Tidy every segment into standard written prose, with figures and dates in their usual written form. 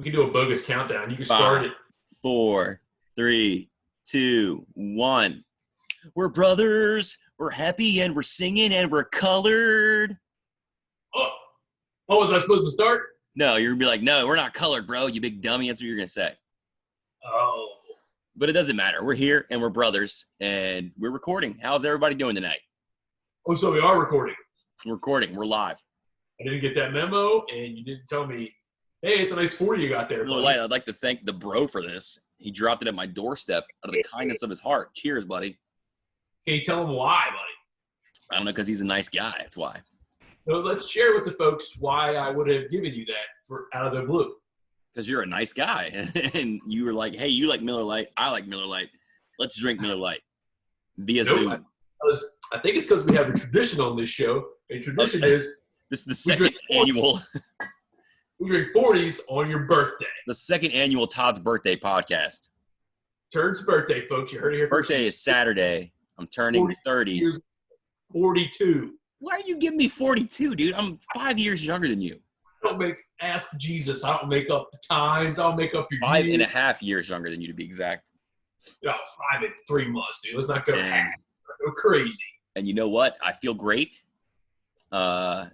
We can do a bogus countdown. You can start 5, it. 4, 3, 2, 1. We're brothers. We're happy and we're singing and we're colored. Oh, was I supposed to start? No, you're gonna be like, no, we're not colored, bro. You big dummy. That's what you're gonna say. Oh. But it doesn't matter. We're here and we're brothers and we're recording. How's everybody doing tonight? Oh, so we are recording. We're recording. We're live. I didn't get that memo, and you didn't tell me, hey, it's a nice 40 you got there, Little buddy. light. I'd like to thank the bro for this. He dropped it at my doorstep out of the kindness of his heart. Cheers, buddy. Can you tell him why, buddy? I don't know, because he's a nice guy. That's why. So let's share with the folks why I would have given you that for out of the blue. Because you're a nice guy. And you were like, hey, you like Miller Lite. I like Miller Lite. Let's drink Miller Lite via Zoom. I think it's because we have a tradition on this show. A tradition is this is the second annual. We drink 40s on your birthday. The second annual Todd's Birthday podcast. Turds' birthday, folks. You heard it here. Birthday is Saturday. I'm turning 30. 42. Why are you giving me 42, dude? I'm 5 years younger than you. Ask Jesus. I don't make up the times. I'll make up your 5.5 years younger than you, to be exact. No, 5 and 3 months, dude. Let's not go go crazy. And you know what? I feel great. At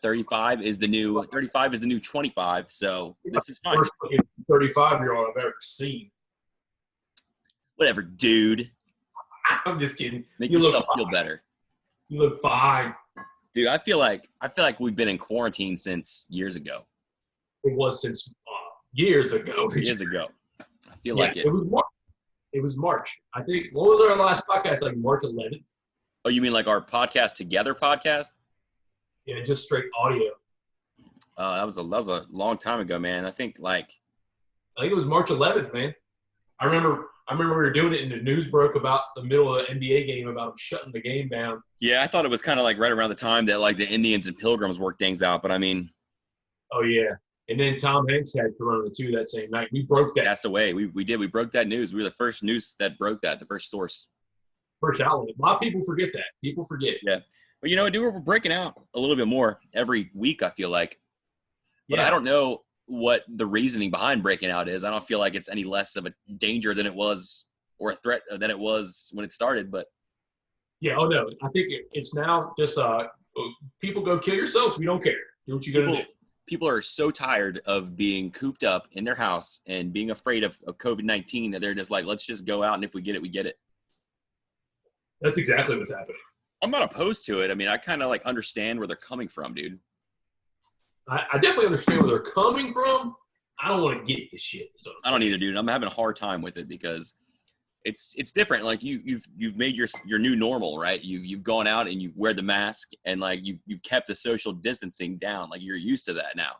35 is the new 25. So this is fine. First 35-year-old I've ever seen. Whatever, dude. I'm just kidding. Make yourself feel better. You look fine. Dude, I feel like we've been in quarantine since years ago. It was since years ago. Years ago. I feel like it. It was March. It was March. I think. What was our last podcast? Like March 11th. Oh, you mean like our podcast together podcast? Yeah, just straight audio. That was a long time ago, man. I think it was March 11th, man. I remember we were doing it and the news broke about the middle of the NBA game about them shutting the game down. Yeah, I thought it was kind of like right around the time that like the Indians and Pilgrims worked things out, but I mean. Oh yeah, and then Tom Hanks had Corona too that same night. We broke that. Passed away. We did. We broke that news. We were the first news that broke that. The first source. First outlet. A lot of people forget that. People forget. Yeah. But you know, dude, we're breaking out a little bit more every week, I feel like. But I don't know what the reasoning behind breaking out is. I don't feel like it's any less of a danger than it was or a threat than it was when it started. But yeah, no. I think it's now just people go kill yourselves. We don't care. Do what you're going to do. People are so tired of being cooped up in their house and being afraid of COVID-19 that they're just like, let's just go out, and if we get it, we get it. That's exactly what's happening. I'm not opposed to it. I mean, I kind of like understand where they're coming from, dude. I definitely understand where they're coming from. I don't want to get this shit. I don't either, dude. I'm having a hard time with it because it's different. Like you've made your new normal, right? You've gone out and you wear the mask and like you've kept the social distancing down. Like you're used to that now.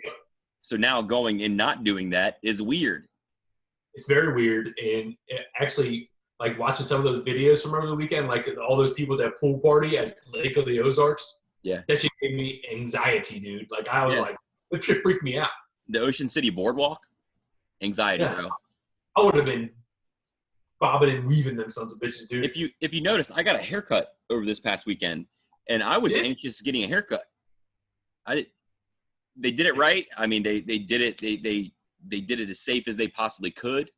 Yep. So now going and not doing that is weird. It's very weird, and actually, like watching some of those videos from over the weekend, like all those people at that pool party at Lake of the Ozarks. Yeah. That shit gave me anxiety, dude. Like I was like, that shit freaked me out. The Ocean City Boardwalk? Anxiety, bro. I would have been bobbing and weaving them sons of bitches, dude. If you notice, I got a haircut over this past weekend, and I was anxious getting a haircut. They did it right. I mean, they did it. They did it as safe as they possibly could.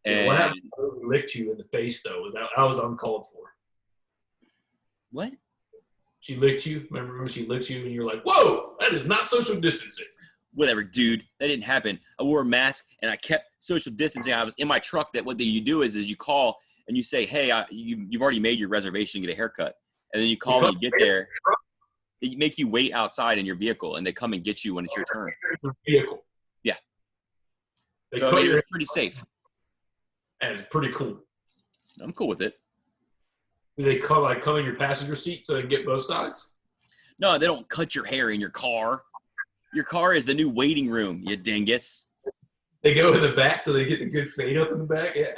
And what happened? Licked you in the face, though. That was uncalled for. What? She licked you. Remember when she licked you and you're like, whoa, that is not social distancing. Whatever, dude. That didn't happen. I wore a mask and I kept social distancing. I was in my truck. That what you do is you call and you say, hey, you've already made your reservation to get a haircut. And then you call when you get there. They make you wait outside in your vehicle and they come and get you when it's your turn. Vehicle. Yeah. So I mean, it was pretty safe. And it's pretty cool. I'm cool with it. Do they come in your passenger seat so they can get both sides? No, they don't cut your hair in your car. Your car is the new waiting room, you dingus. They go in the back so they get the good fade up in the back. Yeah,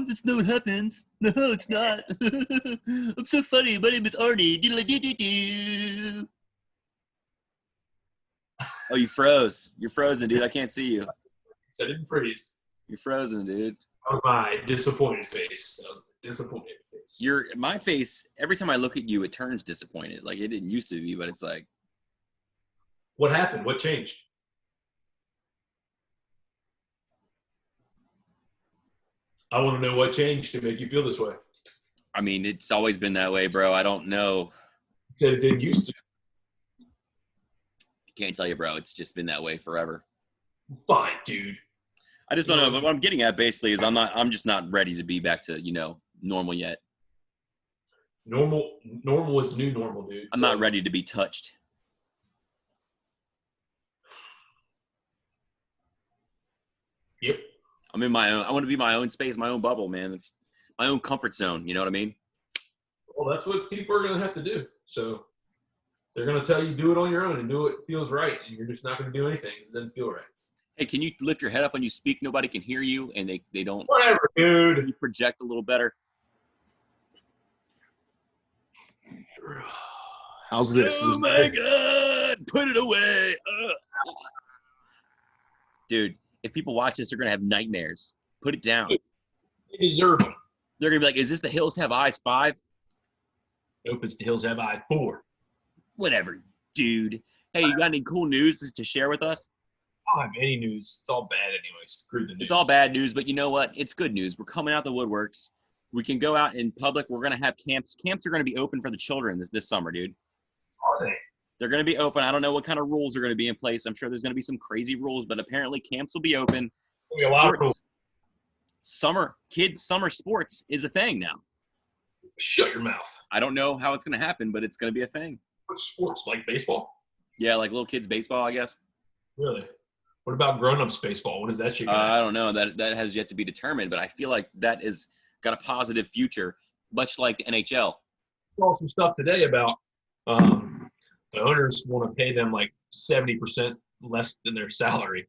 that's not what happens. No, it's not. I'm so funny. My name is Arnie. Oh, you froze. You're frozen, dude. I can't see you. So I didn't freeze. You're frozen, dude. Oh, my disappointed face. Disappointed face. My face, every time I look at you, it turns disappointed. Like it didn't used to be, but it's like. What happened? What changed? I want to know what changed to make you feel this way. I mean, it's always been that way, bro. I don't know. You said it didn't used to. Can't tell you, bro. It's just been that way forever. Fine, dude. I just don't know. But what I'm getting at basically is I'm just not ready to be back to, normal yet. Normal is new normal, dude. I'm not ready to be touched. Yep. I'm in my own. I want to be my own space, my own bubble, man. It's my own comfort zone. You know what I mean? Well, that's what people are going to have to do. So they're going to tell you do it on your own and do what feels right, and you're just not going to do anything that doesn't feel right. Hey, can you lift your head up when you speak? Nobody can hear you, and they don't. Whatever, dude. Can you project a little better? How's this? Oh my God! Put it away, dude. If people watch this, they're gonna have nightmares. Put it down. They deserve them. They're gonna be like, "Is this the Hills Have Eyes 5?" Nope, it's the Hills Have Eyes 4. Whatever, dude. Hey, you got any cool news to share with us? I don't have any news. It's all bad anyway. Screw the news. It's all bad news, but you know what? It's good news. We're coming out the woodworks. We can go out in public. We're gonna have camps. Camps are gonna be open for the children this summer, dude. Are they? They're going to be open. I don't know what kind of rules are going to be in place. I'm sure there's going to be some crazy rules, but apparently camps will be open. A lot of rules. Kids' summer sports is a thing now. Shut your mouth. I don't know how it's going to happen, but it's going to be a thing. What sports? Like baseball? Yeah, like little kids' baseball, I guess. Really? What about grown-ups baseball? What is that shit? I don't know. That has yet to be determined, but I feel like that is got a positive future, much like the NHL. I saw some stuff today about the owners want to pay them like 70% less than their salary.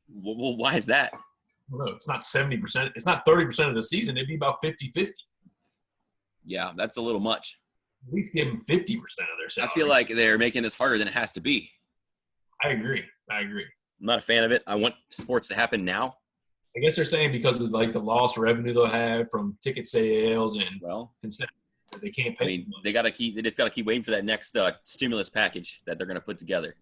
Well, why is that? No, it's not 70%. It's not 30% of the season. It'd be about 50-50. Yeah, that's a little much. At least give them 50% of their salary. I feel like they're making this harder than it has to be. I agree. I'm not a fan of it. I want sports to happen now. I guess they're saying because of like the lost revenue they'll have from ticket sales and instead they can't pay. I mean, they just got to keep waiting for that next stimulus package that they're going to put together.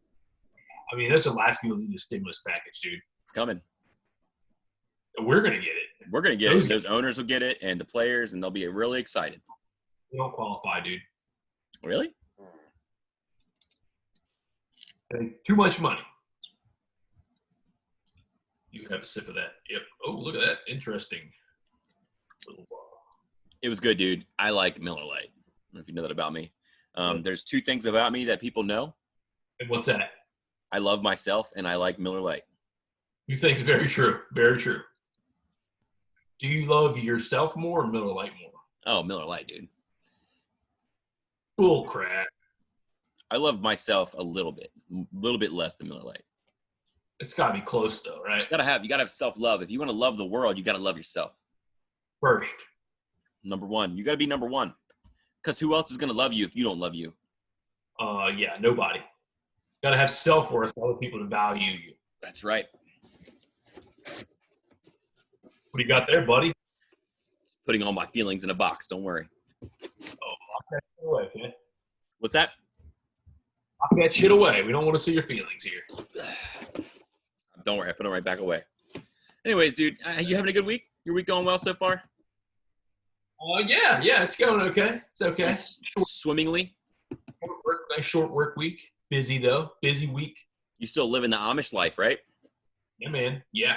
I mean, that's the last people need a stimulus package, dude. It's coming. We're going to get it. We're going to get it. Those owners will get it and the players, and they'll be really excited. We don't qualify, dude. Really? Too much money. You have a sip of that. Yep. Oh, look at that. Interesting. It was good, dude. I like Miller Lite. I don't know if you know that about me. There's two things about me that people know. And what's that? I love myself, and I like Miller Lite. You think it's very true. Very true. Do you love yourself more or Miller Lite more? Oh, Miller Lite, dude. Bull crap. I love myself a little bit less than Miller Lite. It's got to be close, though, right? You gotta have self-love. If you want to love the world, you got to love yourself. First. Number one. You got to be number one. Because who else is going to love you if you don't love you? Yeah, nobody. Got to have self-worth for other people to value you. That's right. What do you got there, buddy? Putting all my feelings in a box. Don't worry. Oh, lock that shit away, okay? What's that? Lock that shit away. We don't want to see your feelings here. Don't worry. I put them right back away. Anyways, dude, you having a good week? Your week going well so far? Yeah, it's going okay. It's okay. Swimmingly? Nice short work week. Busy, though. Busy week. You still live in the Amish life, right? Yeah, man. Yeah.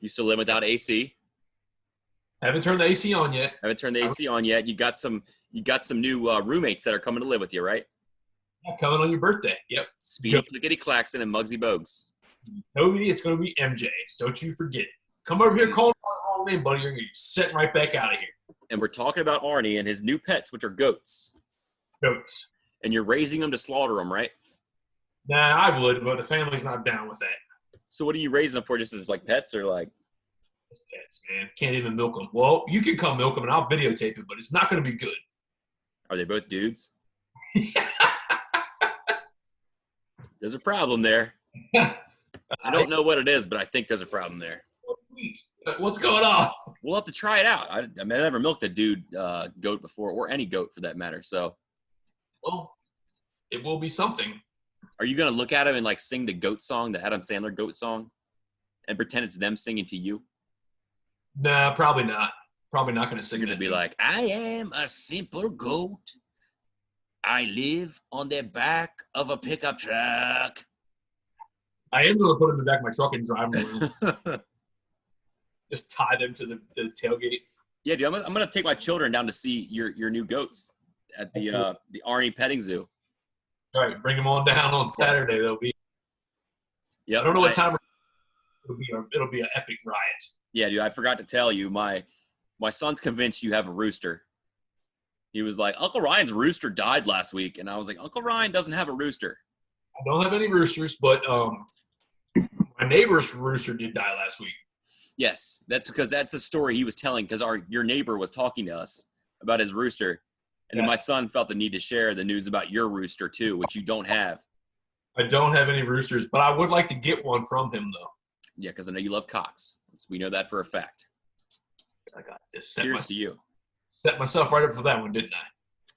You still live without AC? Haven't turned the AC on yet. You got some new roommates that are coming to live with you, right? Yeah, coming on your birthday. Yep. Speedy Clickety Claxon and Muggsy Bogues. Toby, it's going to be MJ. Don't you forget it. Come over here, call my name, buddy. You're going to be sitting right back out of here. And we're talking about Arnie and his new pets, which are goats. Goats. And you're raising them to slaughter them, right? Nah, I would, but the family's not down with that. So what are you raising them for? Just as like pets or like? Pets, man. Can't even milk them. Well, you can come milk them and I'll videotape it, but it's not going to be good. Are they both dudes? There's a problem there. I don't know what it is, but I think there's a problem there. What's going on? We'll have to try it out. I never milked a dude goat before, or any goat for that matter. So, well, it will be something. Are you gonna look at him and like sing the goat song, the Adam Sandler goat song, and pretend it's them singing to you? Nah, probably not. Probably not going to sing You're that. gonna be like, I am a simple goat. I live on the back of a pickup truck. I am going to put them in the back of my truck and drive them around. Just tie them to the tailgate. Yeah, dude, I'm gonna take my children down to see your new goats at the Arnie petting zoo. All right, bring them on down on Saturday. They'll be. Yeah, I don't know what time. It'll be an epic riot. Yeah, dude, I forgot to tell you, my son's convinced you have a rooster. He was like, Uncle Ryan's rooster died last week, and I was like, Uncle Ryan doesn't have a rooster. I don't have any roosters, but my neighbor's rooster did die last week. Yes, that's because that's a story he was telling because your neighbor was talking to us about his rooster. And then my son felt the need to share the news about your rooster too, which you don't have. I don't have any roosters, but I would like to get one from him though. Yeah, because I know you love cocks. We know that for a fact. I got just Cheers to you. Set myself right up for that one, didn't I?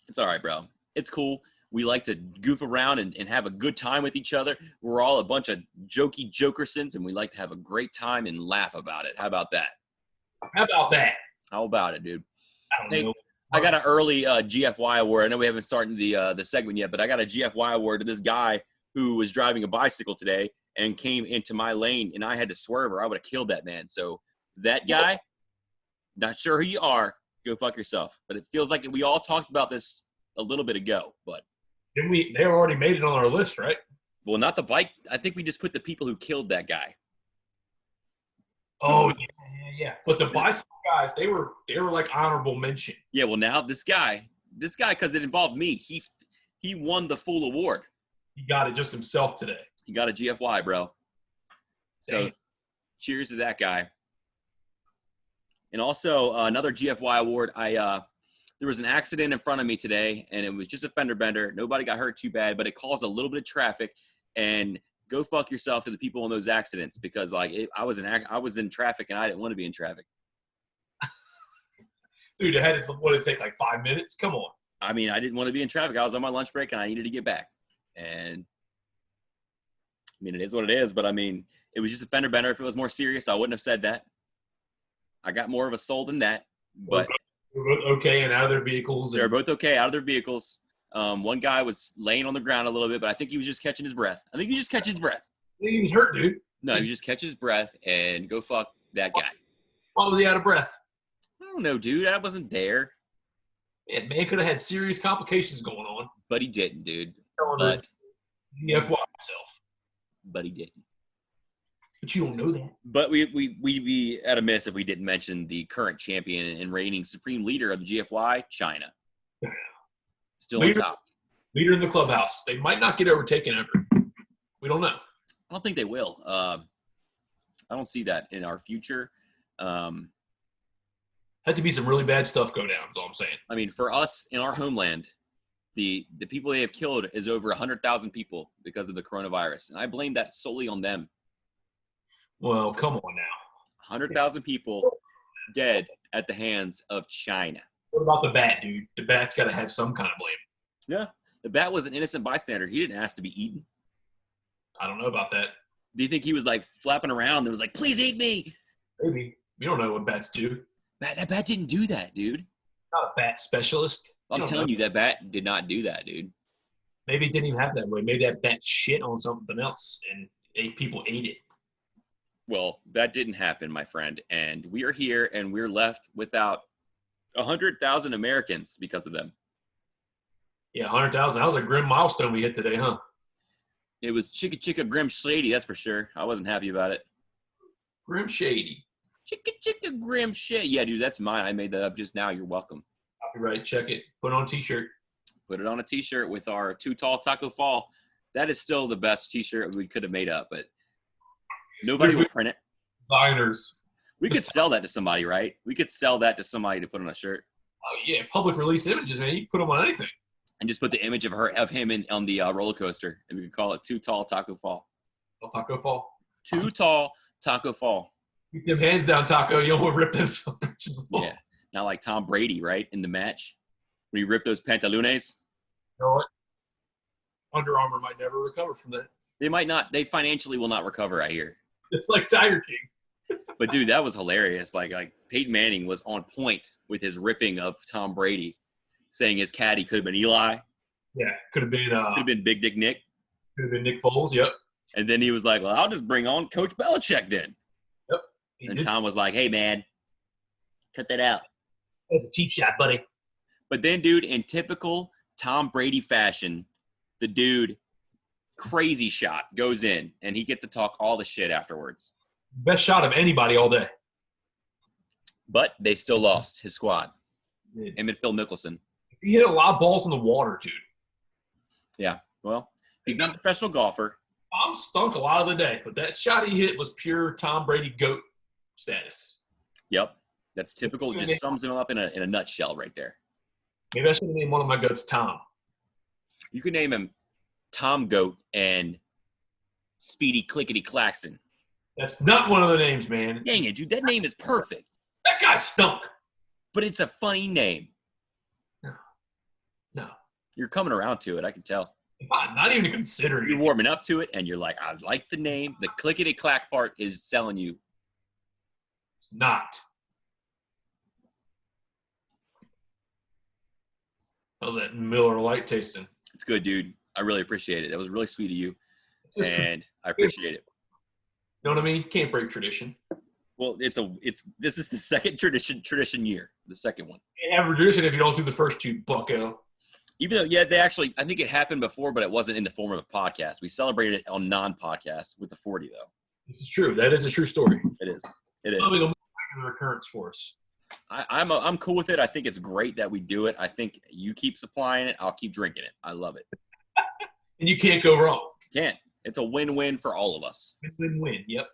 It's all right, bro. It's cool. We like to goof around and have a good time with each other. We're all a bunch of jokey jokersons, and we like to have a great time and laugh about it. How about that? How about that? How about it, dude? I don't know. I got an early GFY award. I know we haven't started the segment yet, but I got a GFY award to this guy who was driving a bicycle today and came into my lane, and I had to swerve or I would have killed that man. So that guy, not sure who you are, go fuck yourself. But it feels like we all talked about this a little bit ago. But didn't we? They already made it on our list, right? Well, not the bike. I think we just put the people who killed that guy. Oh yeah. But the bicycle guys, they were like honorable mention. Yeah. Well, now this guy, because it involved me, he won the full award. He got it just himself today. He got a GFY, bro. So, Dang. Cheers to that guy. And also another GFY award. There was an accident in front of me today, and it was just a fender bender. Nobody got hurt too bad, but it caused a little bit of traffic. And go fuck yourself to the people in those accidents because I was in traffic and I didn't want to be in traffic. Dude, what did it take, like 5 minutes? Come on. I mean, I didn't want to be in traffic. I was on my lunch break and I needed to get back. And I mean, it is what it is, but I mean, it was just a fender bender. If it was more serious, I wouldn't have said that. I got more of a soul than that, but they're both okay and out of their vehicles. They're both okay out of their vehicles. One guy was laying on the ground a little bit, but I think he was just catching his breath. I think he was hurt, dude. No, he was just catching his breath and go fuck that guy. Why was he out of breath? I don't know, dude. I wasn't there. Man could have had serious complications going on. But he didn't, dude. But FY himself. But he didn't. But you don't know that. But we'd be at a miss if we didn't mention the current champion and reigning supreme leader of the GFY, China. Still on top. Leader in the clubhouse. They might not get overtaken ever. We don't know. I don't think they will. I don't see that in our future. Had to be some really bad stuff go down, is all I'm saying. I mean, for us in our homeland, the people they have killed is over 100,000 people because of the coronavirus. And I blame that solely on them. Well, come on now. 100,000 people dead at the hands of China. What about the bat, dude? The bat's got to have some kind of blame. Yeah. The bat was an innocent bystander. He didn't ask to be eaten. I don't know about that. Do you think he was like flapping around and was like, please eat me? Maybe. We don't know what bats do. That bat didn't do that, dude. Not a bat specialist. I'm telling you, that bat did not do that, dude. Maybe it didn't even happen that way. Maybe that bat shit on something else and people ate it. Well, that didn't happen, my friend. And we are here and we're left without 100,000 Americans because of them. Yeah, 100,000. That was a grim milestone we hit today, huh? It was chicka grim shady, that's for sure. I wasn't happy about it. Grim shady. Chicka grim shady. Yeah, dude, that's mine. I made that up just now. You're welcome. Copyright, check it. Put it on a t-shirt. Put it on a t-shirt with our Too Tall Taco Fall. That is still the best t-shirt we could have made up, but nobody will print it. Designers. We could sell that to somebody, right? We could sell that to somebody to put on a shirt. Oh, yeah. Public release images, man. You can put them on anything. And just put the image of him on the roller coaster, and we could call it Too Tall Taco Fall. Taco Fall. Too Tall Taco Fall. Keep them hands down, Taco. You don't want to rip them so Yeah. Not like Tom Brady, right, in the match. When you rip those pantalones. You know what? Under Armour might never recover from that. They might not. They financially will not recover, I hear. It's like Tiger King. But dude, that was hilarious. Like Peyton Manning was on point with his ripping of Tom Brady, saying his caddy could have been Eli, Yeah, could have been Big Dick Nick, been Nick Foles. Yep. and then he was like, "Well, I'll just bring on Coach Belichick then." Yep. And Tom was like, "Hey man, cut that out." The cheap shot, buddy. But then, dude, in typical Tom Brady fashion, the dude crazy shot goes in, and he gets to talk all the shit afterwards. Best shot of anybody all day. But they still lost his squad. Yeah. Him and Phil Mickelson. He hit a lot of balls in the water, dude. Yeah, well, he's not a professional golfer. Tom stunk a lot of the day, but that shot he hit was pure Tom Brady GOAT status. Yep, that's typical. It just sums him up in a nutshell right there. Maybe I should have named one of my goats Tom. You could name him Tom Goat and Speedy Clickety Claxton. That's not one of the names, man. Dang it, dude, that name is perfect. That guy stunk. But it's a funny name. No. You're coming around to it, I can tell. Not even considering You're it. warming up to it, and you're like, I like the name. The clickety clack part is selling you. It's not. How's that Miller Lite tasting? It's good, dude. I really appreciate it. That was really sweet of you, and I appreciate it. You know what I mean? Can't break tradition. Well, this is the second tradition year, the second one. Can't have a tradition if you don't do the first two, bucko. Even though, yeah, they actually, I think it happened before, but it wasn't in the form of a podcast. We celebrated it on non-podcast with the 40, though. This is true. That is a true story. It is. It is. Probably a regular occurrence for us. I'm cool with it. I think it's great that we do it. I think you keep supplying it. I'll keep drinking it. I love it. And you can't go wrong. Can't. It's a win-win for all of us. Win-win. Yep.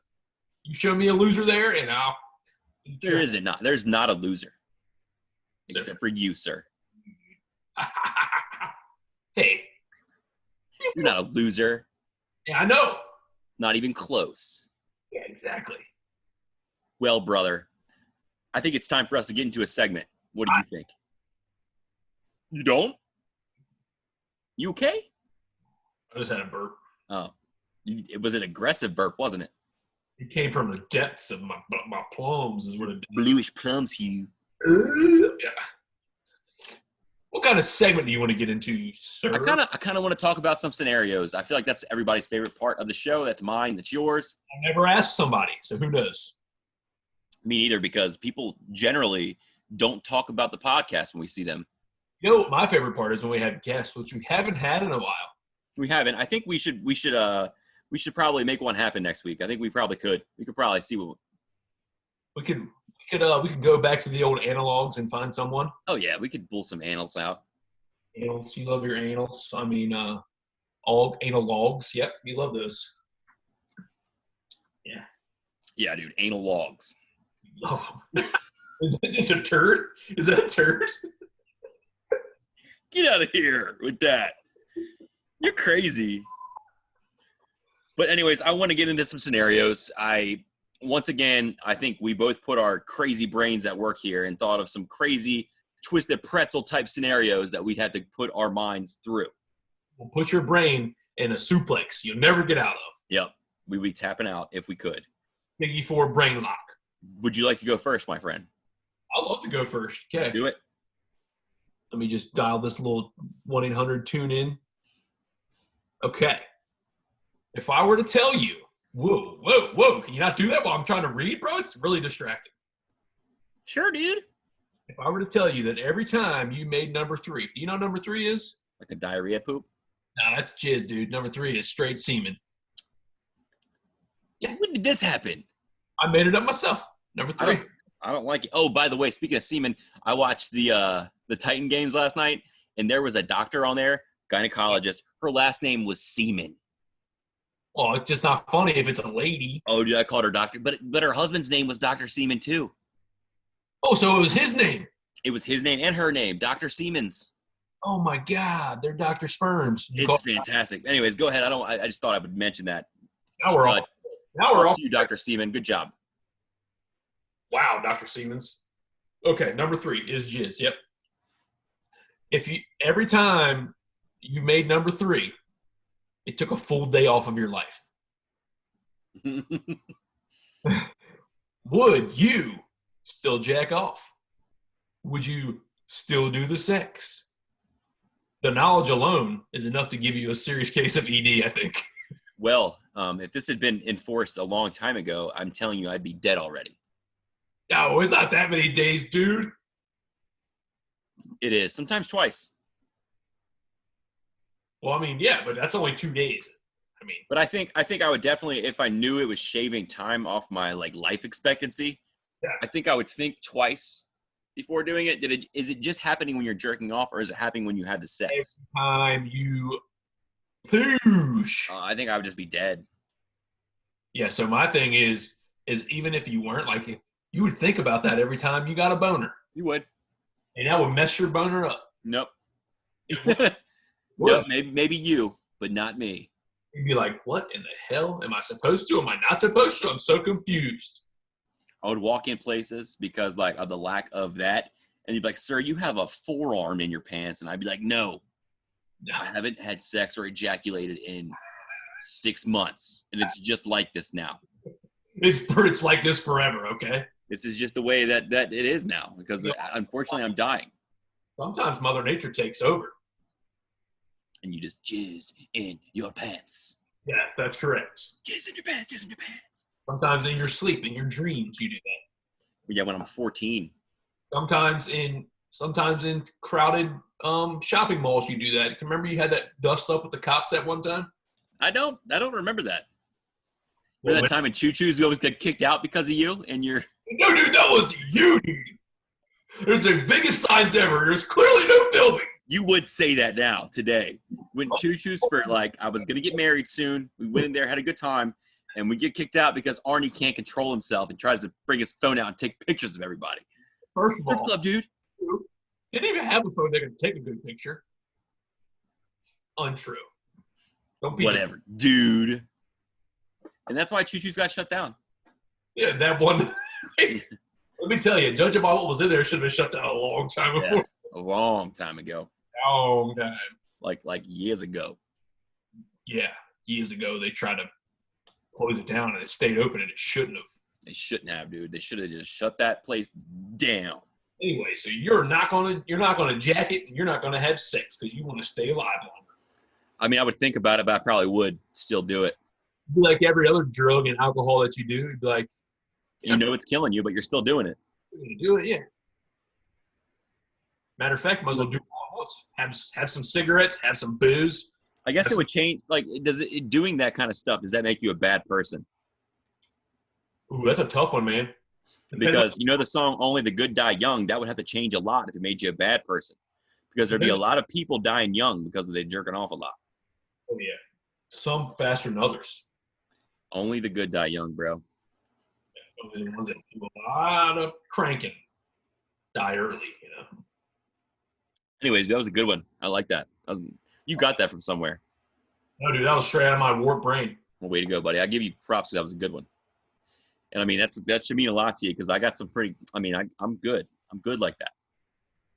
You show me a loser there, and I'll. There's not a loser, except for you, sir. Hey. You're not a loser. Yeah, I know. Not even close. Yeah, exactly. Well, brother, I think it's time for us to get into a segment. What do you think? You don't? You okay? I just had a burp. Oh. It was an aggressive burp, wasn't it? It came from the depths of my plums is what it did. Bluish plums hue. Yeah. What kind of segment do you want to get into, sir? I kind of want to talk about some scenarios. I feel like that's everybody's favorite part of the show. That's mine. That's yours. I never asked somebody, so who knows? Me neither, because people generally don't talk about the podcast when we see them. You know what my favorite part is when we have guests, which we haven't had in a while. We haven't. I think we should probably make one happen next week. I think we probably could. We could probably see what We could go back to the old analogs and find someone. Oh yeah, we could pull some annals out. Annals, you love your annals. I mean, all analogs. Yep, you love those. Yeah. Yeah, dude, anal logs. Oh, is that just a turd? Is that a turd? Get out of here with that. You're crazy. But anyways, I want to get into some scenarios. Once again, I think we both put our crazy brains at work here and thought of some crazy twisted pretzel type scenarios that we'd have to put our minds through. We'll put your brain in a suplex you'll never get out of. Yep. We'd be tapping out if we could. Piggy 4 brain lock. Would you like to go first, my friend? I'd love to go first. Okay. Do it. Let me just dial this little 1-800 tune in. Okay. If I were to tell you, whoa, can you not do that while I'm trying to read, bro? It's really distracting. Sure, dude. If I were to tell you that every time you made number 3, do you know what number 3 is? Like a diarrhea poop? No, that's jizz, dude. Number 3 is straight semen. Yeah. When did this happen? I made it up myself. Number 3. I don't like it. Oh, by the way, speaking of semen, I watched the Titan games last night, and there was a doctor on there, gynecologist. Her last name was Seaman. Well, it's just not funny if it's a lady. Oh, dude, I called her doctor. But her husband's name was Dr. Seaman, too. Oh, so it was his name. It was his name and her name, Dr. Siemens. Oh, my God. They're Dr. Sperms. It's fantastic. Anyways, go ahead. I just thought I would mention that. Now we're off. Now we're off. You, Dr. Seaman. Good job. Wow, Dr. Siemens. Okay, number 3 is jizz. Yep. Every time you made number 3, it took a full day off of your life. Would you still jack off? Would you still do the sex? The knowledge alone is enough to give you a serious case of ED, I think. Well, if this had been enforced a long time ago, I'm telling you, I'd be dead already. No, it's not that many days, dude. It is. Sometimes twice. Well, I mean, yeah, but that's only 2 days. I mean, But I think I would definitely, if I knew it was shaving time off my like life expectancy, yeah. I think I would think twice before doing it. Is it just happening when you're jerking off, or is it happening when you have the sex? Every time you poosh. I think I would just be dead. Yeah, so my thing is even if you weren't, like, if you would think about that every time you got a boner. You would. And that would mess your boner up. Nope. It would. Nope. Maybe you, but not me. You'd be like, what in the hell? Am I supposed to? Am I not supposed to? I'm so confused. I would walk in places because like of the lack of that. And you'd be like, sir, you have a forearm in your pants. And I'd be like, no, I haven't had sex or ejaculated in 6 months. And it's just like this now. It's like this forever, okay? This is just the way that it is now because unfortunately I'm dying. Sometimes Mother Nature takes over. And you just jizz in your pants. Yeah, that's correct. Jizz in your pants, jizz in your pants. Sometimes in your sleep, in your dreams, you do that. Yeah, when I'm 14. Sometimes in crowded shopping malls, you do that. Remember you had that dust up with the cops at one time? I don't remember that. Remember that time in Choo Choo's we always get kicked out because of you and you're No, dude, that was you, dude. There's the biggest signs ever. There's clearly no filming. You would say that now, today. When Choo Choo's for, like, I was going to get married soon. We went in there, had a good time, and we get kicked out because Arnie can't control himself and tries to bring his phone out and take pictures of everybody. First of all, Strip club, dude. Didn't even have a phone that could take a good picture. Untrue. Don't be Whatever, dude. And that's why Choo Choo's got shut down. Yeah, that one. Let me tell you, judging by what was in there, it should have been shut down a long time before. Yeah, a long time ago. Long time. Like years ago. Yeah, years ago they tried to close it down and it stayed open and it shouldn't have. They shouldn't have, dude. They should have just shut that place down. Anyway, so you're not gonna jack it and you're not gonna have sex because you want to stay alive longer. I mean, I would think about it, but I probably would still do it. It'd be like every other drug and alcohol that you do. It'd be like, You know it's killing you, but you're still doing it. you're gonna do it, yeah. Matter of fact, might as well do it all at once. Have some cigarettes, have some booze. I guess it would change. Like, doing that kind of stuff, does that make you a bad person? Ooh, that's a tough one, man. Because you know the song "Only the Good Die Young." That would have to change a lot if it made you a bad person. Because there'd be a lot of people dying young because they jerking off a lot. Oh yeah, some faster than others. Only the good die young, bro. Only the ones that do a lot of cranking die early, you know. Anyways, that was a good one. I like that. You got that from somewhere. No, dude, that was straight out of my warped brain. Well, way to go, buddy. I give you props. That was a good one. And I mean, that should mean a lot to you because I got some pretty. I mean, I'm good. I'm good like that.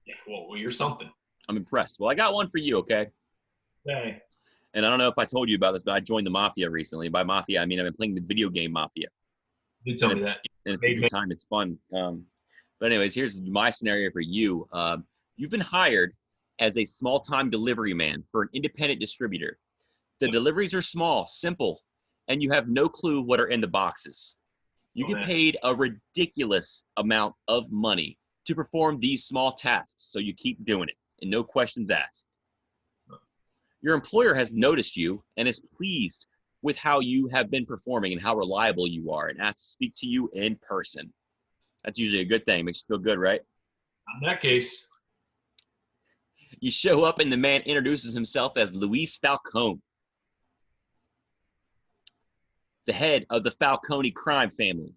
Yeah, well, you're something. I'm impressed. Well, I got one for you, okay? Hey. And I don't know if I told you about this, but I joined the Mafia recently. By Mafia, I mean I've been playing the video game Mafia. You did tell me that. And it's a good time. It's fun. But anyways, here's my scenario for you. You've been hired as a small-time delivery man for an independent distributor. The deliveries are small, simple, and you have no clue what are in the boxes. You get paid a ridiculous amount of money to perform these small tasks, so you keep doing it, and no questions asked. Your employer has noticed you and is pleased with how you have been performing and how reliable you are and asks to speak to you in person. That's usually a good thing. Makes you feel good, right? In that case. You show up and the man introduces himself as Luis Falcone, the head of the Falcone crime family.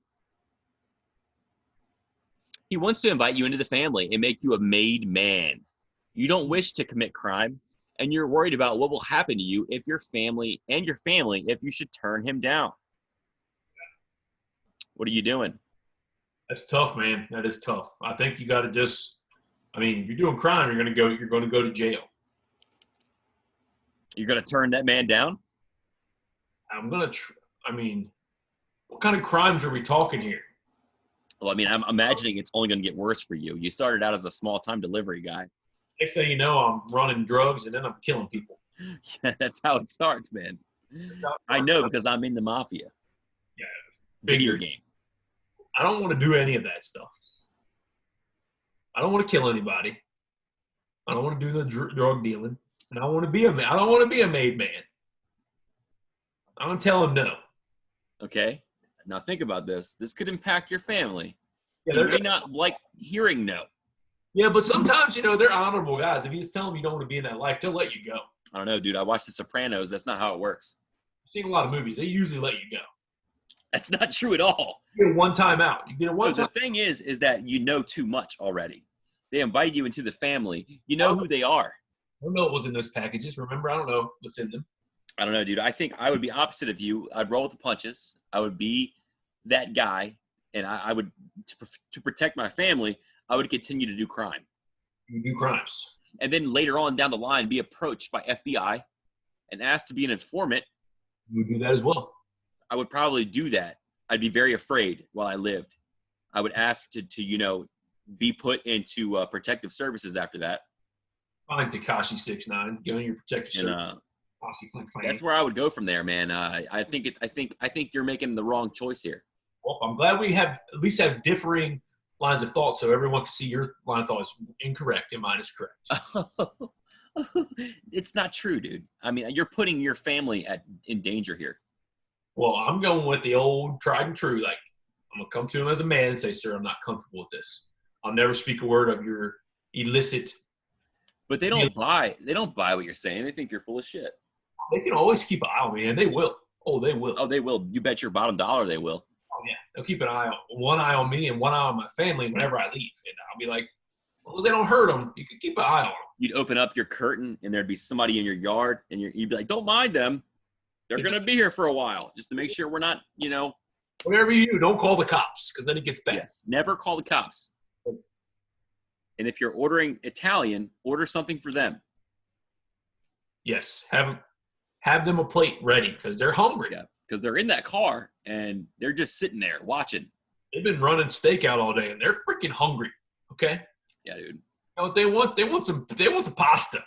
He wants to invite you into the family and make you a made man. You don't wish to commit crime, and you're worried about what will happen to you if your family if you should turn him down. What are you doing? That's tough, man. That is tough. I think you got to just. I mean, if you're doing crime, you're going to go to jail. You're going to turn that man down? I'm going to. I mean, what kind of crimes are we talking here? Well, I mean, I'm imagining it's only going to get worse for you. You started out as a small-time delivery guy. Next thing you know, I'm running drugs and then I'm killing people. Yeah, that's how it starts, man. That's how it I starts. know because I'm in the mafia Yeah, video figured. game. I don't want to do any of that stuff. I don't want to kill anybody. I don't want to do the drug dealing. And I don't want to be a made man. I'm gonna tell him no. Okay. Now think about this. This could impact your family. Yeah, You may not like hearing no. yeah, but sometimes they're honorable guys. If you just tell them you don't want to be in that life, they'll let you go. I don't know, dude. I watched The Sopranos. That's not how it works. I've seen a lot of movies. They usually let you go. That's not true at all. You get a one-time out. You get a No, one-time. the thing is that you know too much already. They invited you into the family. You know who they are. I don't know what was in those packages. Remember, I don't know what's in them. I don't know, dude. I think I would be opposite of you. I'd roll with the punches. I would be that guy, and I would, to protect my family, I would continue to do crime. You do crimes. And then later on down the line, be approached by FBI and asked to be an informant. You would do that as well. I would probably do that. I'd be very afraid while I lived. I would ask to be put into protective services after that. Fine, Tekashi 6ix9ine. Go in your protective service. That's where I would go from there, man. I think you're making the wrong choice here. Well, I'm glad we at least have differing lines of thought, so everyone can see your line of thought is incorrect and mine is correct. It's not true, dude. I mean, you're putting your family in danger here. Well, I'm going with the old tried and true. Like, I'm gonna come to him as a man and say, "Sir, I'm not comfortable with this. I'll never speak a word of your illicit." But they don't buy what you're saying. They think you're full of shit. They can always keep an eye on me, and they will. Oh, they will. Oh, they will. You bet your bottom dollar they will. Oh, yeah. They'll keep one eye on me and one eye on my family whenever I leave. And I'll be like, well, they don't hurt them. You can keep an eye on them. You'd open up your curtain, and there'd be somebody in your yard, and you'd be like, don't mind them. They're going to be here for a while, just to make sure we're not, Whatever you do, don't call the cops, because then it gets bad. Yes, never call the cops. And if you're ordering Italian, order something for them. Yes, have them a plate ready, because they're hungry. Yeah, because they're in that car, and they're just sitting there watching. They've been running steak out all day, and they're freaking hungry. Okay. Yeah, dude. You know what they want? They want some pasta.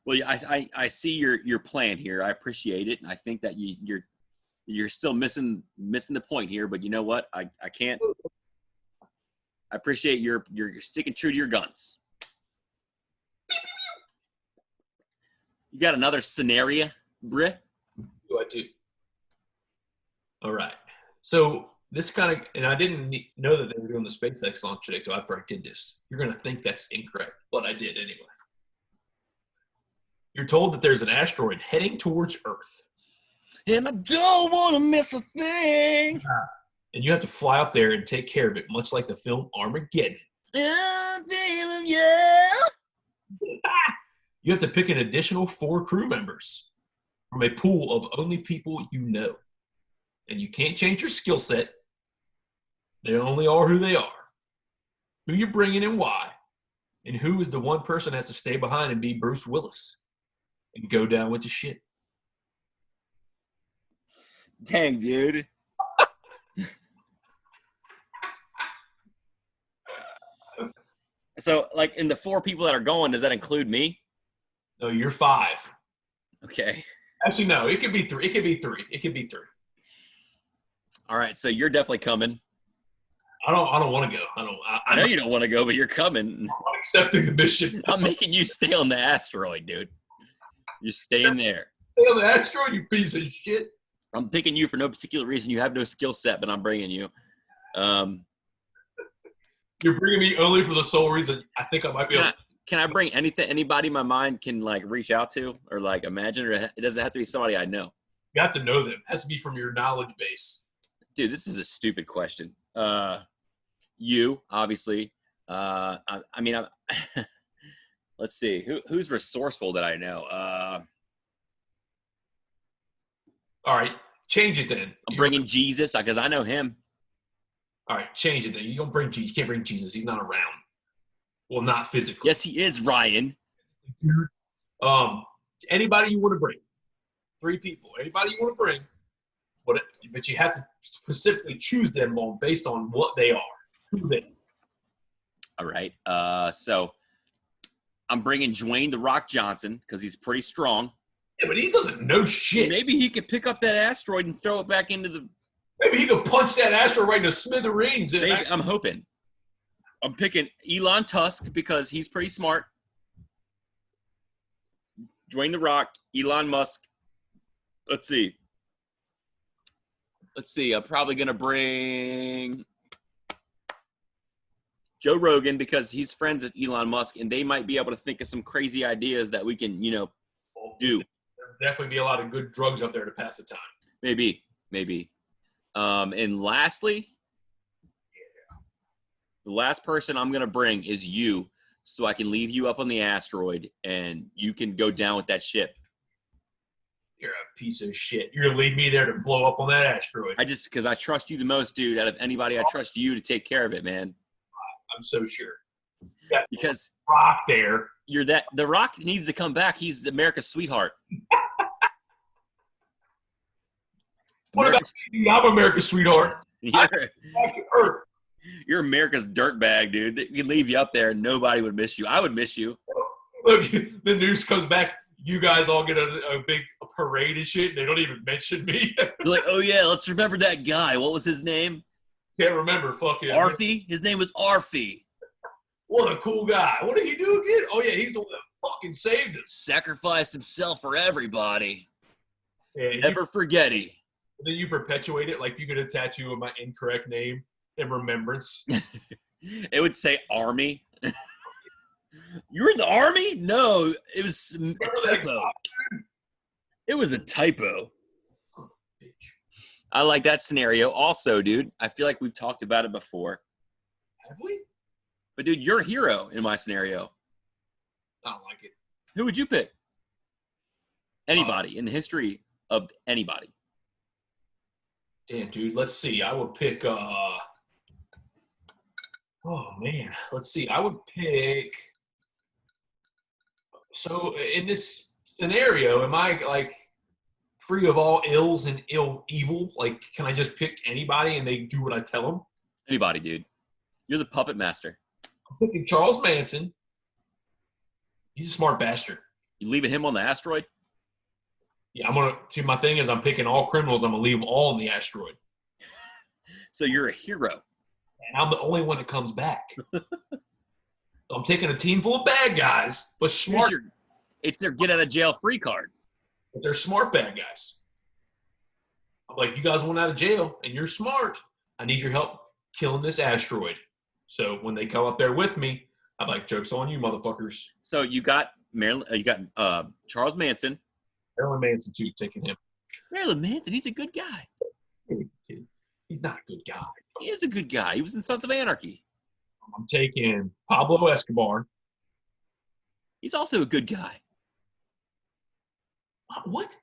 Well, I see your plan here. I appreciate it, and I think that you're still missing the point here. But you know what? I can't. I appreciate you're sticking true to your guns. You got another scenario, Britt? I do. All right. So this and I didn't know that they were doing the SpaceX launch today, so after I did this, you're going to think that's incorrect, but I did anyway. You're told that there's an asteroid heading towards Earth. And I don't want to miss a thing. And you have to fly up there and take care of it, much like the film Armageddon. Yeah. You have to pick an additional 4 crew members from a pool of only people you know. And you can't change your skill set. They only are who they are. Who you're bringing and why. And who is the one person that has to stay behind and be Bruce Willis and go down with the shit. Dang, dude. So, like, in the 4 people that are going, does that include me? No, you're 5. Okay. Actually, no. It could be 3. It could be 3. It could be 3. All right. So you're definitely coming. I don't want to go. I know you don't want to go, but you're coming. I'm accepting the mission. I'm making you stay on the asteroid, dude. You're staying there. Stay on the asteroid, you piece of shit. I'm picking you for no particular reason. You have no skill set, but I'm bringing you. You're bringing me only for the sole reason I think I might be able to. Can I bring anybody my mind can, like, reach out to or, like, imagine? Or it doesn't have to be somebody I know. You have to know them. It has to be from your knowledge base. Dude, this is a stupid question. You, obviously. I mean, let's see. Who's resourceful that I know? All right. Change it then. I'm bringing Jesus because I know him. All right. Change it then. You don't bring Jesus. You can't bring Jesus. He's not around. Well, not physically. Yes, he is, Ryan. Anybody you want to bring. 3 people. Anybody you want to bring. But you have to specifically choose them based on what they are. Prove it. All right. So I'm bringing Dwayne The Rock Johnson because he's pretty strong. Yeah, but he doesn't know shit. Maybe he could pick up that asteroid and throw it back into the. Maybe he could punch that asteroid right into smithereens. Maybe, I'm hoping. I'm picking Elon Tusk because he's pretty smart. Dwayne The Rock, Elon Musk. Let's see. I'm probably going to bring Joe Rogan because he's friends with Elon Musk, and they might be able to think of some crazy ideas that we can, do. There'll definitely be a lot of good drugs up there to pass the time. Maybe. And lastly, the last person I'm going to bring is you, so I can leave you up on the asteroid, and you can go down with that ship. You're a piece of shit. You're going to leave me there to blow up on that asteroid. Because I trust you the most, dude. Out of anybody, I trust you to take care of it, man. I'm so sure. Because Rock there. The Rock needs to come back. He's America's sweetheart. What about you? I'm America's sweetheart. You're America's dirtbag, dude. They leave you up there and nobody would miss you. I would miss you. Look, the news comes back. You guys all get a big parade and shit. And they don't even mention me. They're like, oh, yeah, let's remember that guy. What was his name? Can't remember. Fucking Arfie? His name was Arfie. What a cool guy. What did he do again? Oh, yeah, he's the one that fucking saved us. Sacrificed himself for everybody. Yeah, Never forget he. Then you perpetuate it like you get a tattoo of my incorrect name in remembrance. It would say Army. You were in the Army? No, it was a typo. It was a typo. I like that scenario also, dude. I feel like we've talked about it before. Have we? But, dude, you're a hero in my scenario. I don't like it. Who would you pick? Anybody in the history of anybody. Damn, dude. Let's see. I would pick oh, man. Let's see. I would pick so in this scenario, am I like free of all ills and evil? Like, can I just pick anybody and they do what I tell them? Anybody, dude. You're the puppet master. I'm picking Charles Manson. He's a smart bastard. You leaving him on the asteroid? Yeah, my thing is I'm picking all criminals. I'm going to leave them all on the asteroid. So you're a hero. And I'm the only one that comes back. So I'm taking a team full of bad guys, but smart. It's their get out of jail free card. But they're smart bad guys. I'm like, you guys went out of jail and you're smart. I need your help killing this asteroid. So when they come up there with me, I'm like, joke's on you, motherfuckers. So you got Charles Manson. Marilyn Manson, too, taking him. Marilyn Manson, he's a good guy. He's not a good guy. He is a good guy. He was in Sons of Anarchy. I'm taking Pablo Escobar. He's also a good guy. What?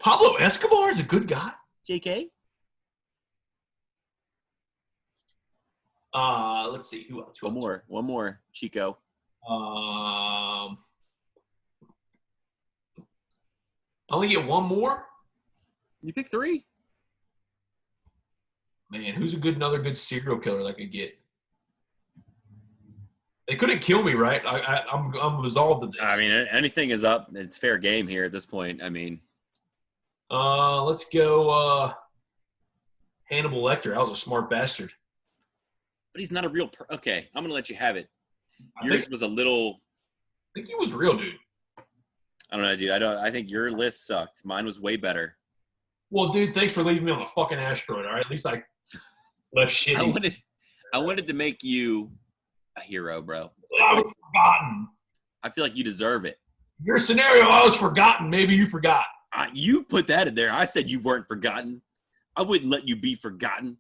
Pablo Escobar is a good guy? JK? Let's see. Who else? One more. Chico. I only get one more? You pick 3. Man, who's another good serial killer that I could get? They couldn't kill me, right? I'm resolved to this. I mean, anything is up. It's fair game here at this point. I mean, let's go Hannibal Lecter. I was a smart bastard. But he's not a real okay, I'm going to let you have it. Yours was a little I think he was real, dude. I don't know, dude. I think your list sucked. Mine was way better. Well, dude, thanks for leaving me on the fucking asteroid, all right? At least I left shitty. I wanted to make you a hero, bro. I was forgotten. I feel like you deserve it. Your scenario, I was forgotten. Maybe you forgot. You put that in there. I said you weren't forgotten. I wouldn't let you be forgotten.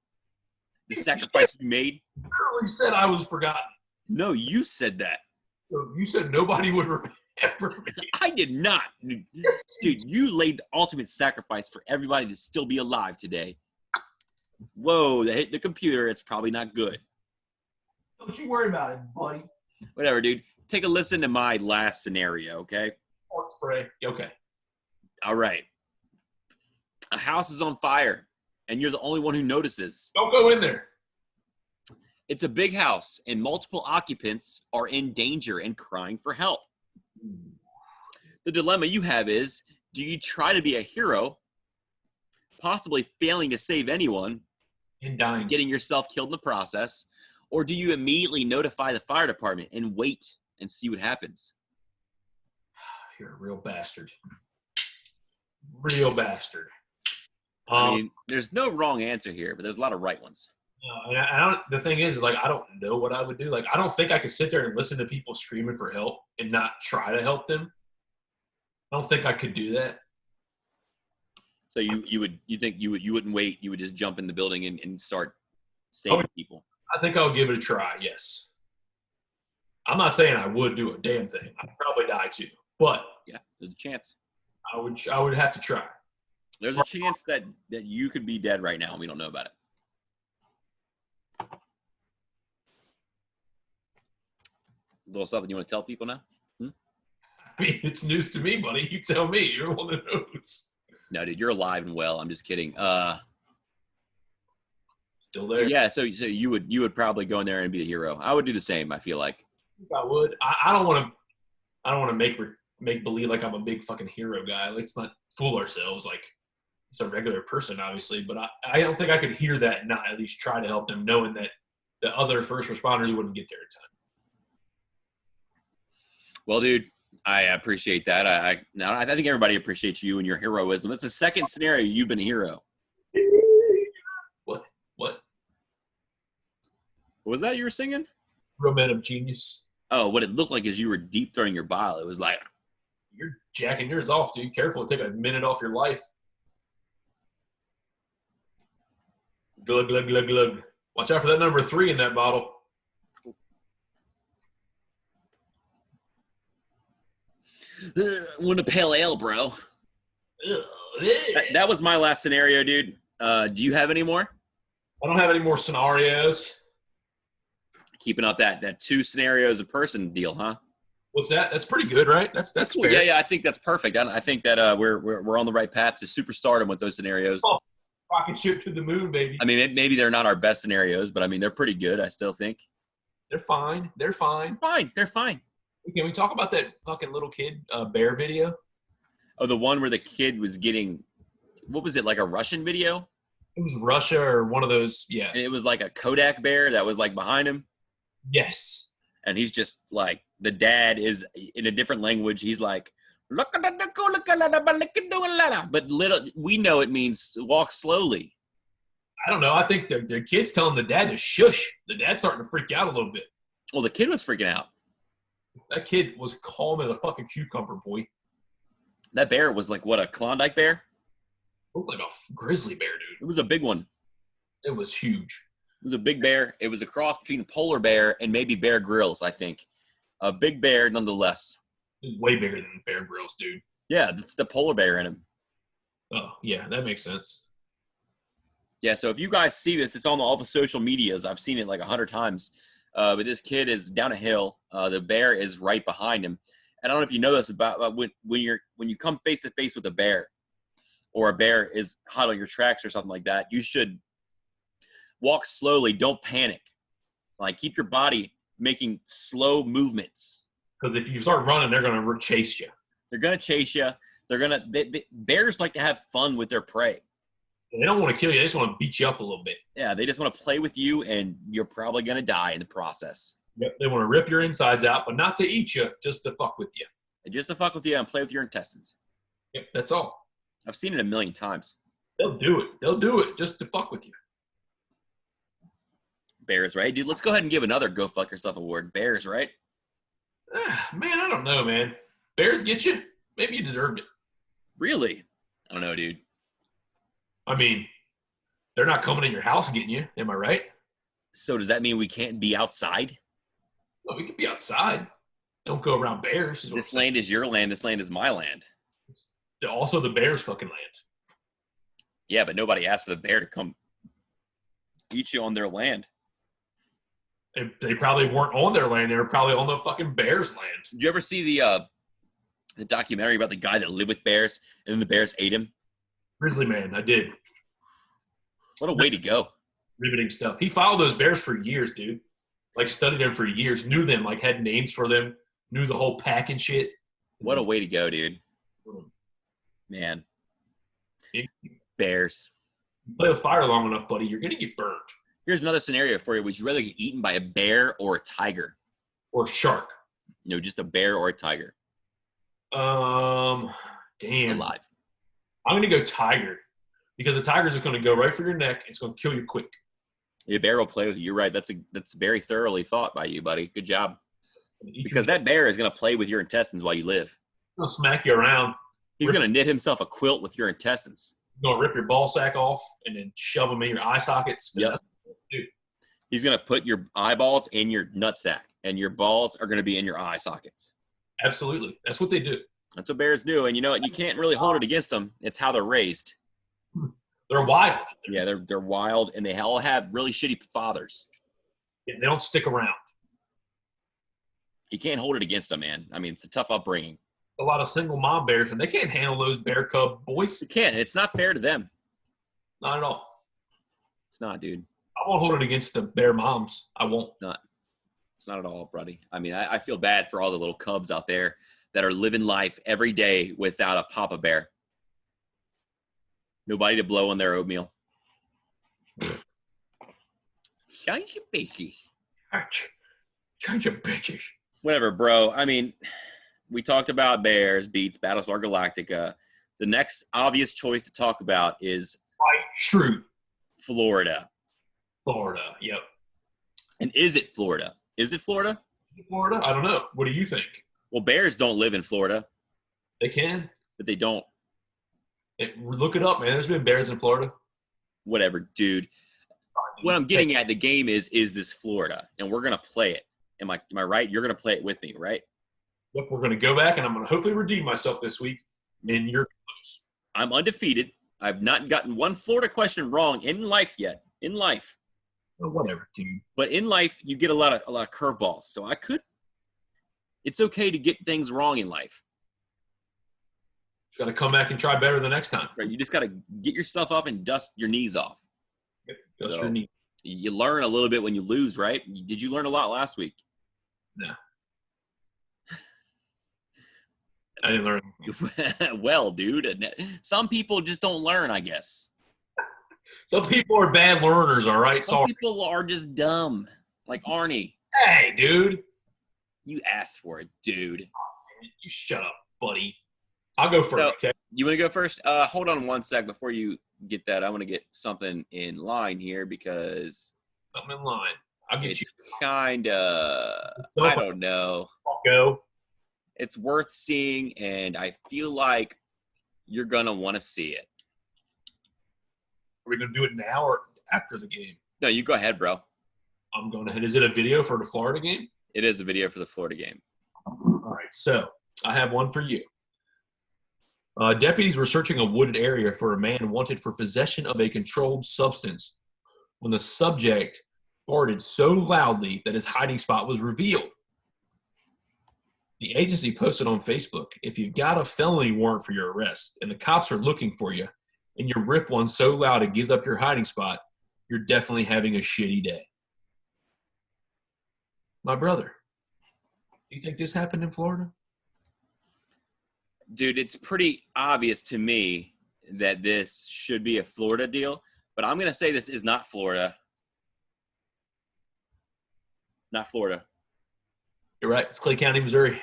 The sacrifice you made. You literally said I was forgotten. No, you said that. So you said nobody would remember me. I did not. Dude, you laid the ultimate sacrifice for everybody to still be alive today. Whoa, that hit the computer. It's probably not good. Don't you worry about it, buddy. Whatever, dude. Take a listen to my last scenario, okay? Fart spray. Okay. All right. A house is on fire, and you're the only one who notices. Don't go in there. It's a big house, and multiple occupants are in danger and crying for help. The dilemma you have is, do you try to be a hero, possibly failing to save anyone, And dying. getting yourself killed in the process, or do you immediately notify the fire department and wait and see what happens? You're a real bastard. Real bastard. I mean, there's no wrong answer here, but there's a lot of right ones. And I don't. The thing is, like, I don't know what I would do. Like, I don't think I could sit there and listen to people screaming for help and not try to help them. I don't think I could do that. So you wouldn't wait, you would just jump in the building and start saving people. I think I'll give it a try. Yes. I'm not saying I would do a damn thing. I'd probably die too, but Yeah, there's a chance. I would have to try. There's a chance that you could be dead right now and we don't know about it. A little something you want to tell people now? I mean, it's news to me, buddy. You tell me. You're the one that knows. No, dude, you're alive and well. I'm just kidding. Still there. So you would probably go in there and be the hero. I would do the same, I feel like. I would. I don't want to make believe like I'm a big fucking hero guy. Let's not fool ourselves. Like, it's a regular person, obviously, but I don't think I could hear that and not at least try to help them, knowing that the other first responders wouldn't get there in time. Well, dude, I appreciate that. I think everybody appreciates you and your heroism. It's the second scenario you've been a hero. What? What was that you were singing? Romantic genius. Oh, what it looked like is you were deep throwing your bile. It was like, you're jacking yours off, dude. Careful, take a minute off your life. Glug, glug, glug, glug. Watch out for that number 3 in that bottle. want a pale ale, bro. That was my last scenario, dude. Do you have any more? I don't have any more scenarios. Keeping up that 2 scenarios a person deal, huh? What's that? That's pretty good, right? That's cool. fair. Yeah. I think that's perfect. I think that we're on the right path to superstardom with those scenarios. Oh, rocket ship to the moon, baby. I mean, maybe they're not our best scenarios, but I mean, they're pretty good. I still think they're fine. They're fine. They're fine. Can we talk about that fucking little kid bear video? Oh, the one where the kid was getting, what was it, like a Russian video? It was Russia or one of those, yeah. And it was like a Kodak bear that was like behind him. Yes. And he's just like, the dad is in a different language. He's like, but we know it means walk slowly. I don't know. I think the kid's telling the dad to shush. The dad's starting to freak out a little bit. Well, the kid was freaking out. That kid was calm as a fucking cucumber, boy. That bear was like, what, a Klondike bear? It looked like a grizzly bear, dude. It was a big one. It was huge. It was a big bear. It was a cross between a polar bear and maybe Bear Grylls, I think. A big bear, nonetheless. It was way bigger than Bear Grylls, dude. Yeah, that's the polar bear in him. Oh, yeah, that makes sense. Yeah, so if you guys see this, it's on all the social medias. I've seen it like 100 times. But this kid is down a hill. The bear is right behind him. And I don't know if you know this about when you come face to face with a bear, or a bear is hot on your tracks or something like that, you should walk slowly. Don't panic. Like, keep your body making slow movements. Because if you start running, they're going to chase you. They're going to chase you. Bears like to have fun with their prey. They don't want to kill you. They just want to beat you up a little bit. Yeah, they just want to play with you, and you're probably going to die in the process. Yep, they want to rip your insides out, but not to eat you, just to fuck with you. And just to fuck with you and play with your intestines. Yep, that's all. I've seen it a million times. They'll do it. They'll do it just to fuck with you. Bears, right? Dude, let's go ahead and give another Go Fuck Yourself award. Bears, right? Man, I don't know, man. Bears get you? Maybe you deserved it. Really? I don't know, dude. I mean, they're not coming in your house getting you. Am I right? So does that mean we can't be outside? No, we can be outside. Don't go around bears. This land is your land. This land is my land. Also the bears' fucking land. Yeah, but nobody asked for the bear to come eat you on their land. They probably weren't on their land. They were probably on the fucking bears' land. Did you ever see the documentary about the guy that lived with bears and then the bears ate him? Grizzly Man, I did. What a way to go. riveting stuff. He followed those bears for years, dude. Like studied them for years, knew them, like had names for them, knew the whole pack and shit. What a way to go, dude. Man. You Bears. play with fire long enough, buddy, you're gonna get burned. Here's another scenario for you. Would you rather get eaten by a bear or a tiger? Or shark. No, just a bear or a tiger. Damn. Alive. I'm gonna go tiger. Because the tiger's just gonna go right for your neck. It's gonna kill you quick. A bear will play with you. You're right. That's very thoroughly thought by you, buddy. Good job. Eat Because your- that bear is going to play with your intestines while you live. He'll smack you around. He's going to knit himself a quilt with your intestines. He's gonna rip your ball sack off and then shove them in your eye sockets. Yep. Dude. He's going to put your eyeballs in your nutsack, and your balls are going to be in your eye sockets. Absolutely. That's what they do. That's what bears do. And you know what? You can't really hold it against them. It's how they're raised. They're wild. Yeah, they're wild, and they all have really shitty fathers. Yeah, they don't stick around. You can't hold it against them, man. I mean, it's a tough upbringing. A lot of single mom bears, and they can't handle those bear cub boys. You can't. It's not fair to them. Not at all. It's not, dude. I won't hold it against the bear moms. I won't. It's not at all, buddy. I mean, I feel bad for all the little cubs out there that are living life every day without a papa bear. Nobody to blow on their oatmeal. Change your bitches. Change your bitches. Whatever, bro. I mean, we talked about Bears beats Battlestar Galactica. The next obvious choice to talk about is True. Florida. Florida. Yep. And is it Florida? Is it Florida? Florida? I don't know. What do you think? Well, Bears don't live in Florida, They can. but they don't. Look it up, man. There's been bears in Florida. Whatever, dude. What I'm getting at, the game is this Florida? And we're going to play it. Am I right? You're going to play it with me, right? Yep, we're going to go back, and I'm going to hopefully redeem myself this week. And you're close. I'm undefeated. I've not gotten one Florida question wrong in life yet. In life. Well, whatever, dude. But in life, you get a lot of curveballs. So it's okay to get things wrong in life. Got to come back and try better the next time. Right? You just got to get yourself up and dust your knees off. Dust So- your knee. You learn a little bit when you lose, right? Did you learn a lot last week? No. I didn't learn. Well, dude, some people just don't learn, I guess. Some people are bad learners, all right? Some Sorry. people are just dumb, like Arnie. Hey, dude. You asked for it, dude. You shut up, buddy. I'll go first, okay? You want to go first? Hold on one sec before you get that. I want to get something in line here because I'm in line. I'll get it's kind of, I don't know. Go. It's worth seeing, and I feel like you're going to want to see it. Are we going to do it now or after the game? No, you go ahead, bro. I'm going ahead. Is it a video for the Florida game? It is a video for the Florida game. All right, so I have one for you. Deputies were searching a wooded area for a man wanted for possession of a controlled substance when the subject farted so loudly that his hiding spot was revealed. The agency posted on Facebook, if you've got a felony warrant for your arrest and the cops are looking for you and you rip one so loud it gives up your hiding spot, you're definitely having a shitty day. My brother, do you think this happened in Florida? Dude, it's pretty obvious to me that this should be a Florida deal, but I'm going to say this is not Florida. Not Florida. You're right. It's Clay County, Missouri.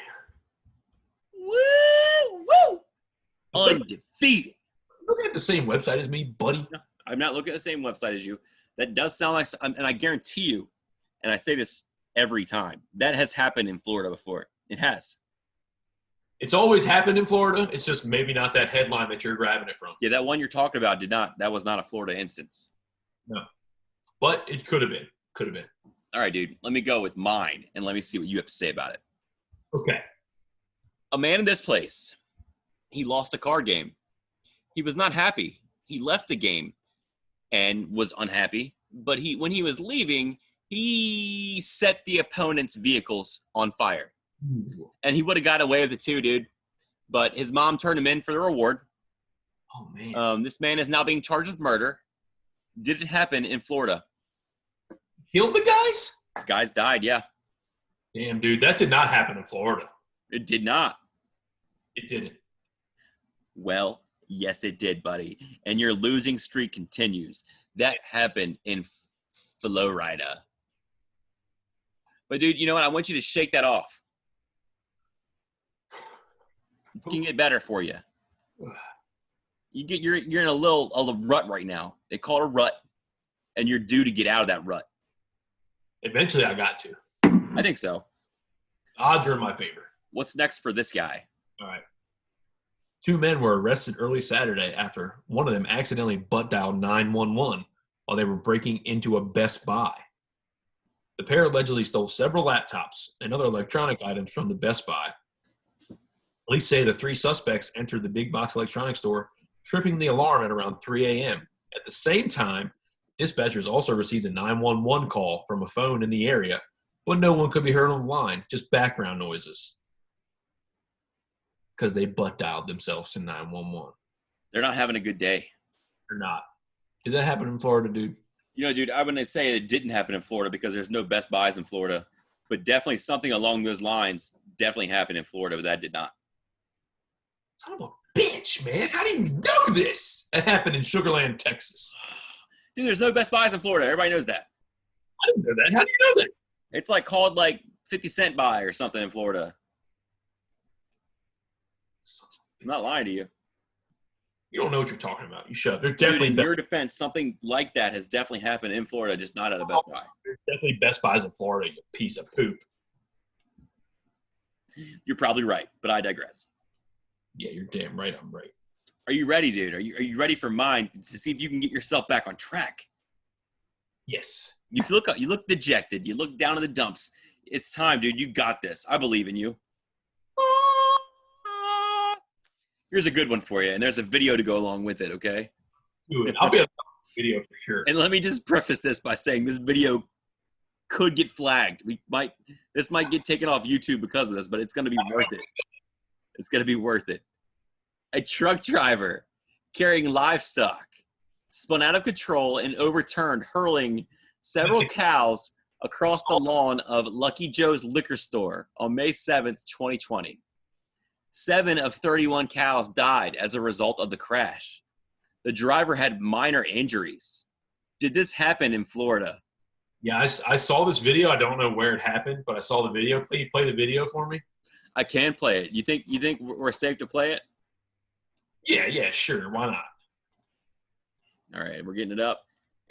Woo! Woo! Undefeated. Looking at the same website as me, buddy. No, I'm not looking at the same website as you. That does sound like, and I guarantee you, and I say this every time, that has happened in Florida before. It has. It's always happened in Florida. It's just maybe not that headline that you're grabbing it from. Yeah, that one you're talking about that was not a Florida instance. No. But it could have been. Could have been. All right, dude, let me go with mine, and let me see what you have to say about it. Okay. A man in this place, he lost a card game. He was not happy. He left the game and was unhappy. But when he was leaving, he set the opponent's vehicles on fire. And he would have got away with it too, dude. But his mom turned him in for the reward. Oh, man. This man is now being charged with murder. Did it happen in Florida? Killed the guys? These guys died, yeah. Damn, dude, that did not happen in Florida. It did not. It didn't. Well, yes, it did, buddy. And your losing streak continues. That happened in Florida. But, dude, you know what? I want you to shake that off. It can get better for you. You're in a little rut right now. They call it a rut, and you're due to get out of that rut. Eventually, I got to. I think so. Odds are in my favor. What's next for this guy? All right. 2 men were arrested early Saturday after one of them accidentally butt dialed 911 while they were breaking into a Best Buy. The pair allegedly stole several laptops and other electronic items from the Best Buy. Police say the 3 suspects entered the big box electronics store, tripping the alarm at around 3 a.m. At the same time, dispatchers also received a 911 call from a phone in the area, but no one could be heard on the line, just background noises. Because they butt dialed themselves to 911. They're not having a good day. Or not. Did that happen in Florida, dude? You know, dude, I'm going to say it didn't happen in Florida because there's no Best Buys in Florida. But definitely something along those lines definitely happened in Florida, but that did not. Son of a bitch, man. How do you know this? That happened in Sugar Land, Texas. Dude, there's no Best Buys in Florida. Everybody knows that. I didn't know that. How do you know that? It's like called like 50 Cent Buy or something in Florida. I'm not lying to you. You don't know what you're talking about. You shut up. There's Dude, definitely in your defense, something like that has definitely happened in Florida, just not at a Best Buy. There's definitely Best Buys in Florida, you piece of poop. You're probably right, but I digress. Yeah, you're damn right. I'm right. Are you ready, dude? Are you ready for mine to see if you can get yourself back on track? Yes. You look dejected. You look down in the dumps. It's time, dude. You got this. I believe in you. Here's a good one for you, and there's a video to go along with it, okay? Do it. I'll be on the video for sure. And let me just preface this by saying this video could get flagged. This might get taken off YouTube because of this, but it's going to be worth it. It's going to be worth it. A truck driver carrying livestock spun out of control and overturned, hurling several cows across the lawn of Lucky Joe's liquor store on May 7th, 2020. 7 of 31 cows died as a result of the crash. The driver had minor injuries. Did this happen in Florida? Yeah, I saw this video. I don't know where it happened, but I saw the video. Can you play the video for me? I can play it. You think we're safe to play it? Yeah, sure. Why not? All right, we're getting it up.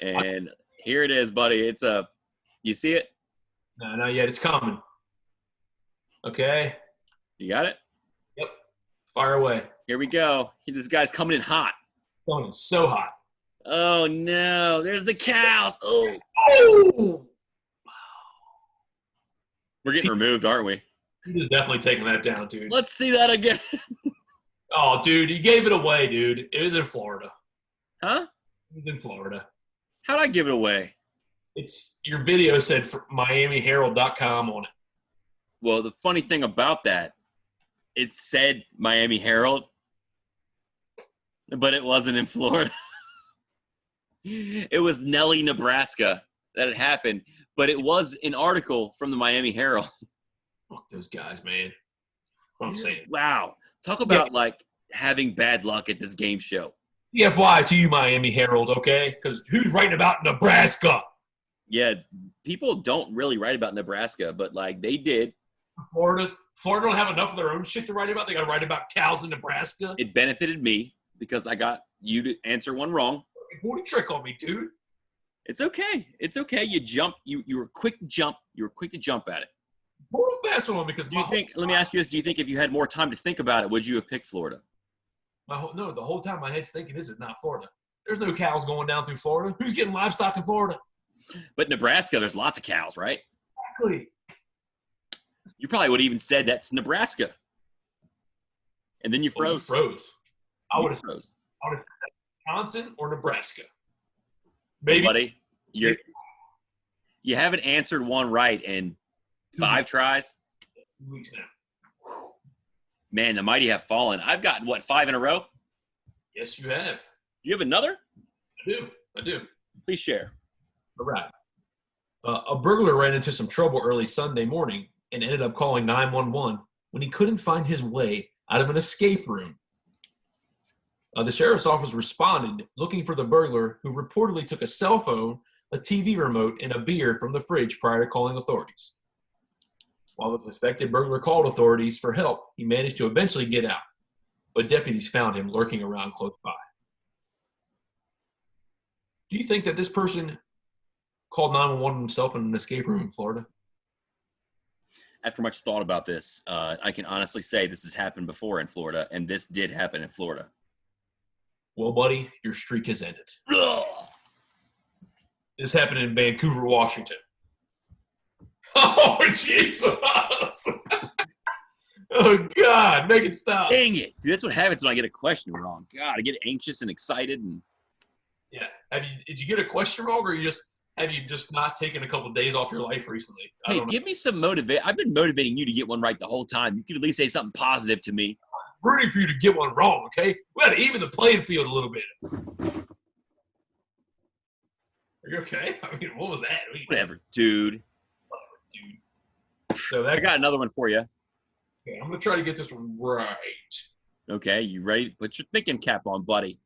And here it is, buddy. You see it? No, not yet. It's coming. Okay. You got it? Yep. Fire away. Here we go. This guy's coming in hot. Coming so hot. Oh, no. There's the cows. Oh. Oh! We're getting removed, aren't we? He is definitely taking that down, dude. Let's see that again. Oh, dude, you gave it away, dude. It was in Florida. Huh? It was in Florida. How'd I give it away? Your video said MiamiHerald.com on it. Well, the funny thing about that, it said Miami Herald, but it wasn't in Florida. It was Nellie, Nebraska that it happened, but it was an article from the Miami Herald. Fuck those guys, man. What I'm saying. Wow. Talk about like having bad luck at this game show. TFY to you, Miami Herald, okay? Because who's writing about Nebraska? Yeah, people don't really write about Nebraska, but like they did. Florida don't have enough of their own shit to write about. They got to write about cows in Nebraska. It benefited me because I got you to answer one wrong. What a trick on me, dude. It's okay. It's okay. You jumped. You were quick to jump. You were quick to jump at it. Hold a fast one because let me ask you this. Do you think if you had more time to think about it, would you have picked Florida? No, the whole time my head's thinking this is not Florida. There's no cows going down through Florida. Who's getting livestock in Florida? But Nebraska, there's lots of cows, right? Exactly. You probably would have even said that's Nebraska. And then you froze. I would have said Wisconsin or Nebraska. Maybe. Buddy, you haven't answered one right in 5 tries. 2 weeks now. Man, the mighty have fallen. I've got, 5 in a row? Yes, you have. You have another? I do. Please share. All right. A burglar ran into some trouble early Sunday morning and ended up calling 911 when he couldn't find his way out of an escape room. The sheriff's office responded looking for the burglar, who reportedly took a cell phone, a TV remote, and a beer from the fridge prior to calling authorities. While the suspected burglar called authorities for help, he managed to eventually get out, but deputies found him lurking around close by. Do you think that this person called 911 himself in an escape room in Florida? After much thought about this, I can honestly say this has happened before in Florida, and this did happen in Florida. Well, buddy, your streak has ended. This happened in Vancouver, Washington. Oh, Jesus. Oh, God, make it stop. Dang it. Dude, that's what happens when I get a question wrong. God, I get anxious and excited. And Yeah. Did you get a question wrong, or have you just not taken a couple of days off your life recently? hey, give me some motivation. I've been motivating you to get one right the whole time. You could at least say something positive to me. I'm rooting for you to get one wrong, okay? We got to even the playing field a little bit. Are you okay? I mean, what was that? Whatever, dude. So I got another one for you. Okay, I'm going to try to get this one right. Okay, you ready? Put your thinking cap on, buddy,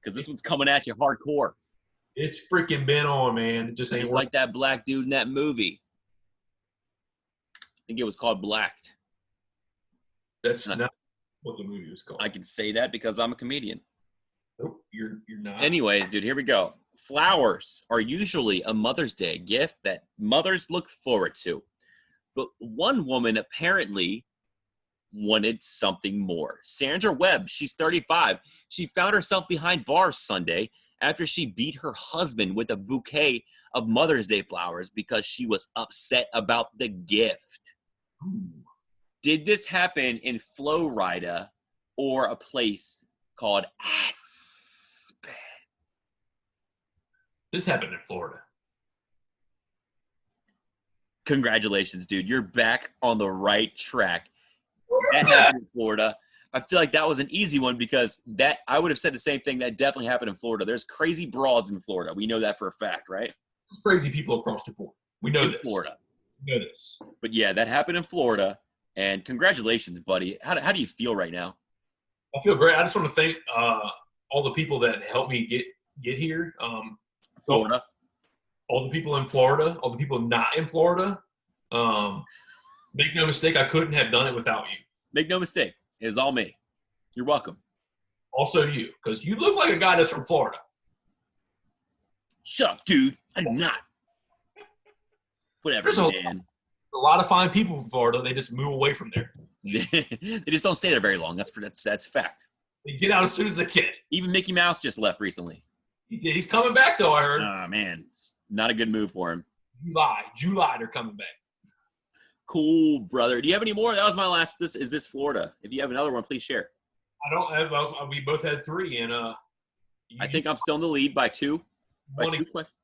because this one's coming at you hardcore. It's freaking been on, man. It just ain't Just like that black dude in that movie. I think it was called Blacked. That's not what the movie was called. I can say that because I'm a comedian. Nope, you're not. Anyways, dude, here we go. Flowers are usually a Mother's Day gift that mothers look forward to. But one woman apparently wanted something more. Sandra Webb, she's 35. She found herself behind bars Sunday after she beat her husband with a bouquet of Mother's Day flowers because she was upset about the gift. Ooh. Did this happen in Florida or a place called Aspen? This happened in Florida. Congratulations, dude. You're back on the right track. That happened in Florida. I feel like that was an easy one because I would have said the same thing. That definitely happened in Florida. There's crazy broads in Florida. We know that for a fact, right? There's crazy people across the board. We know this. Florida. We know this. But yeah, that happened in Florida. And congratulations, buddy. How do you feel right now? I feel great. I just want to thank all the people that helped me get here. Florida. All the people in Florida, all the people not in Florida. Make no mistake, I couldn't have done it without you. Make no mistake. It is all me. You're welcome. Also you, because you look like a guy that's from Florida. Shut up, dude. I do not. Whatever, man. A lot of fine people from Florida. They just move away from there. They just don't stay there very long. That's fact. They get out as soon as they can. Even Mickey Mouse just left recently. He's coming back, though, I heard. Oh, man. It's not a good move for him. July, they're coming back. Cool, brother. Do you have any more? That was my last. Is this Florida? If you have another one, please share. I don't have. We both had 3, and I think I'm still in the lead by 2. By 2 questions.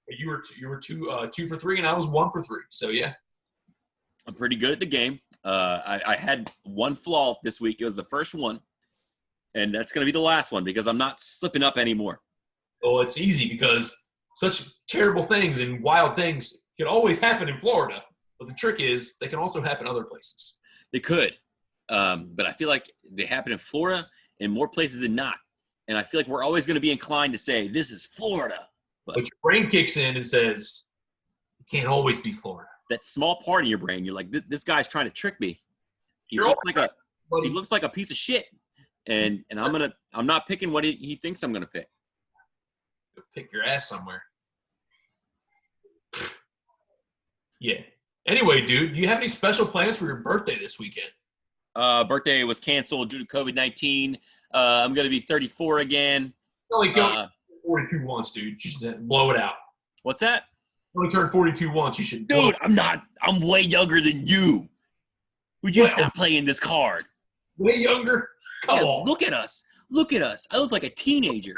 You were 2 for 3, and I was 1 for 3. So yeah, I'm pretty good at the game. I had one flaw this week. It was the first one, and that's going to be the last one because I'm not slipping up anymore. Well, it's easy because such terrible things and wild things can always happen in Florida. But the trick is they can also happen other places. They could, but I feel like they happen in Florida in more places than not. And I feel like we're always going to be inclined to say, this is Florida. But your brain kicks in and says, it can't always be Florida. That small part of your brain, you're like, this guy's trying to trick me. He looks like a piece of shit. And I'm not picking what he thinks I'm going to pick. Go pick your ass somewhere. Yeah. Anyway, dude, do you have any special plans for your birthday this weekend? Birthday was canceled due to COVID-19. I'm going to be 34 again. You only go 42 once, dude. You should blow it out. What's that? You only turned 42 once. You should. Dude, I'm not. I'm way younger than you. Would you stop playing this card? Way younger? Come on. Look at us. Look at us. I look like a teenager.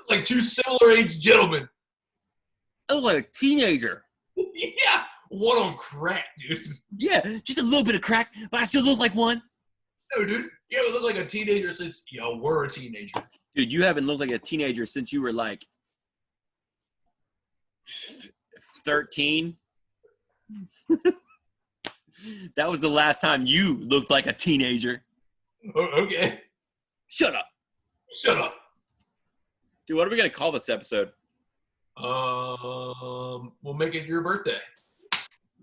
Like 2 similar-age gentlemen. I look like a teenager. Yeah. One on crack, dude. Yeah, just a little bit of crack, but I still look like one. No, dude. You haven't looked like a teenager since, we're a teenager. Dude, you haven't looked like a teenager since you were like 13. That was the last time you looked like a teenager. Oh, okay. Shut up. Shut up. Dude, what are we going to call this episode? We'll make it your birthday.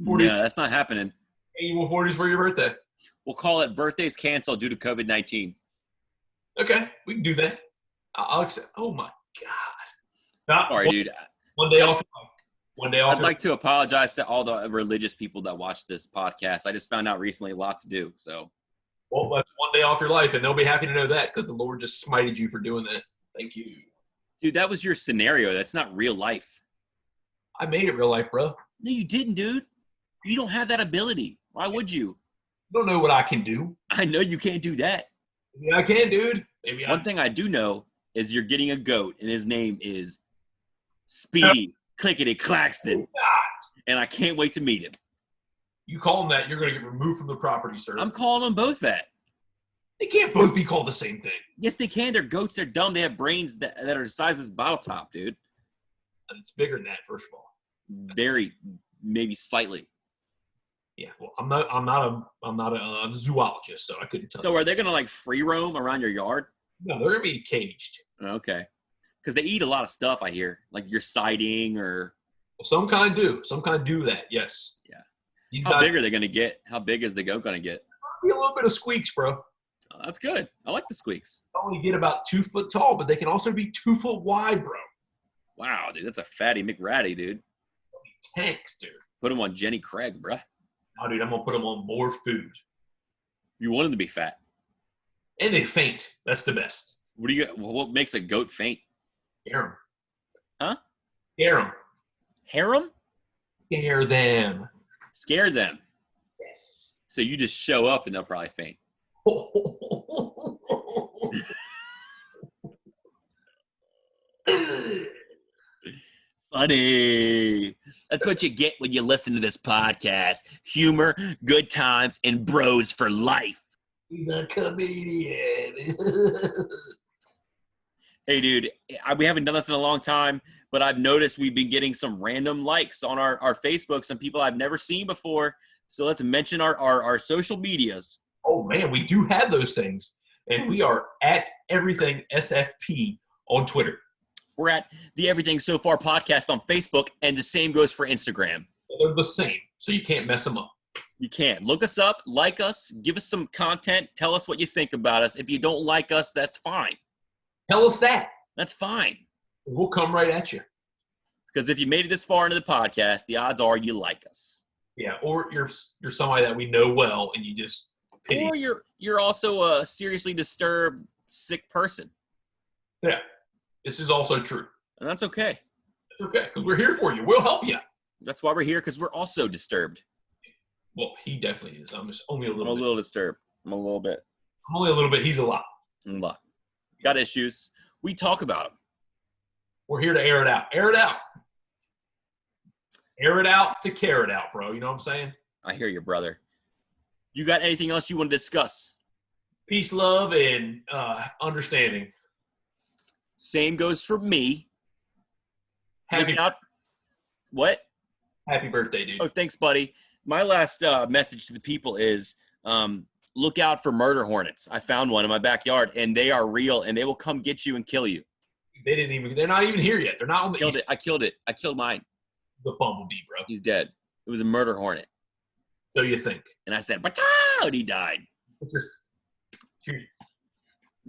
40s. No, that's not happening. Annual 40s for your birthday. We'll call it Birthdays Canceled Due to COVID-19. Okay, we can do that. I'll accept. Oh, my God. Sorry, dude. One day off. One day off. I'd like to apologize to all the religious people that watch this podcast. I just found out recently lots do. So, well, that's one day off your life, and they'll be happy to know that because the Lord just smited you for doing that. Thank you. Dude, that was your scenario. That's not real life. I made it real life, bro. No, you didn't, dude. You don't have that ability. Why would you? You don't know what I can do. I know you can't do that. Maybe I can, dude. Maybe One thing I do know is you're getting a goat, and his name is Speedy Clickety Claxton. And I can't wait to meet him. You call him that, you're going to get removed from the property, sir. I'm calling them both that. They can't both be called the same thing. Yes, they can. They're goats. They're dumb. They have brains that are the size of this bottle top, dude. And it's bigger than that, first of all. Very, maybe slightly. Yeah, well, I'm not a zoologist, so I couldn't tell. So are they going to like free roam around your yard? No, they're going to be caged. Okay. Because they eat a lot of stuff, I hear. Like your siding or... Well, some kind do. Some kind do that, yes. Yeah. How big are they going to get? How big is the goat going to get? Be a little bit of squeaks, bro. Oh, that's good. I like the squeaks. They only get about 2 foot tall, but they can also be 2 foot wide, bro. Wow, dude. That's a fatty McRatty, dude. Tanks, dude. Put them on Jenny Craig, bruh. No, dude, I'm going to put them on more food. You want them to be fat. And they faint. That's the best. What makes a goat faint? Scare them. Huh? Scare them. Harem? Scare them. Scare them. Yes. So you just show up and they'll probably faint. Funny. That's what you get when you listen to this podcast. Humor, good times, and bros for life. He's a comedian. Hey, dude, we haven't done this in a long time, but I've noticed we've been getting some random likes on our Facebook, some people I've never seen before. So let's mention our social medias. Oh, man, we do have those things. And we are at Everything SFP on Twitter. We're at the Everything So Far podcast on Facebook, and the same goes for Instagram. They're the same, so you can't mess them up. You can. Look us up, like us, give us some content, tell us what you think about us. If you don't like us, that's fine. Tell us that. That's fine. We'll come right at you. Because if you made it this far into the podcast, the odds are you like us. Yeah, or you're somebody that we know well, and you just pity. Or you're also a seriously disturbed, sick person. Yeah, this is also true. And that's okay. It's okay, because we're here for you. We'll help you. That's why we're here, because we're also disturbed. Well, he definitely is. I'm just only a little bit. I'm a little disturbed. I'm a little bit. I'm only a little bit. He's a lot. A lot. Got issues. We talk about them. We're here to air it out. Air it out. Air it out to care it out, bro. You know what I'm saying? I hear you, brother. You got anything else you want to discuss? Peace, love, and understanding. Same goes for me. Happy What? Happy birthday, dude. Oh, thanks, buddy. My last message to the people is look out for murder hornets. I found one in my backyard, and they are real, and they will come get you and kill you. They're not even here yet. They're not on the I killed it. I killed mine. The bumblebee, bro. He's dead. It was a murder hornet. So you think. And I said, "But and he died." Just,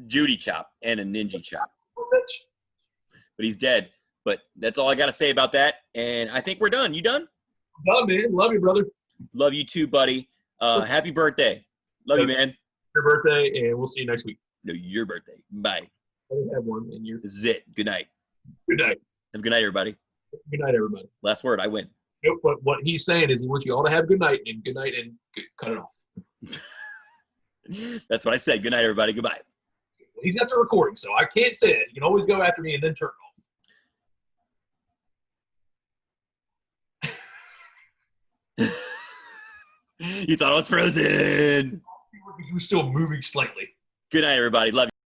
Judy chop and a ninja chop. But he's dead. But that's all I got to say about that. And I think we're done. You done? Done, man. Love you, brother. Love you too, buddy. Happy birthday. Love you, man. Your birthday, and we'll see you next week. No, your birthday. Bye. I didn't have one in your. This is it. Good night. Good night. Have a good night, everybody. Good night, everybody. Last word. I win. Nope, but what he's saying is he wants you all to have good night and cut it off. That's what I said. Good night, everybody. Goodbye. He's got the recording, so I can't say it. You can always go after me and then turn it off. You thought I was frozen. He was still moving slightly. Good night, everybody. Love you.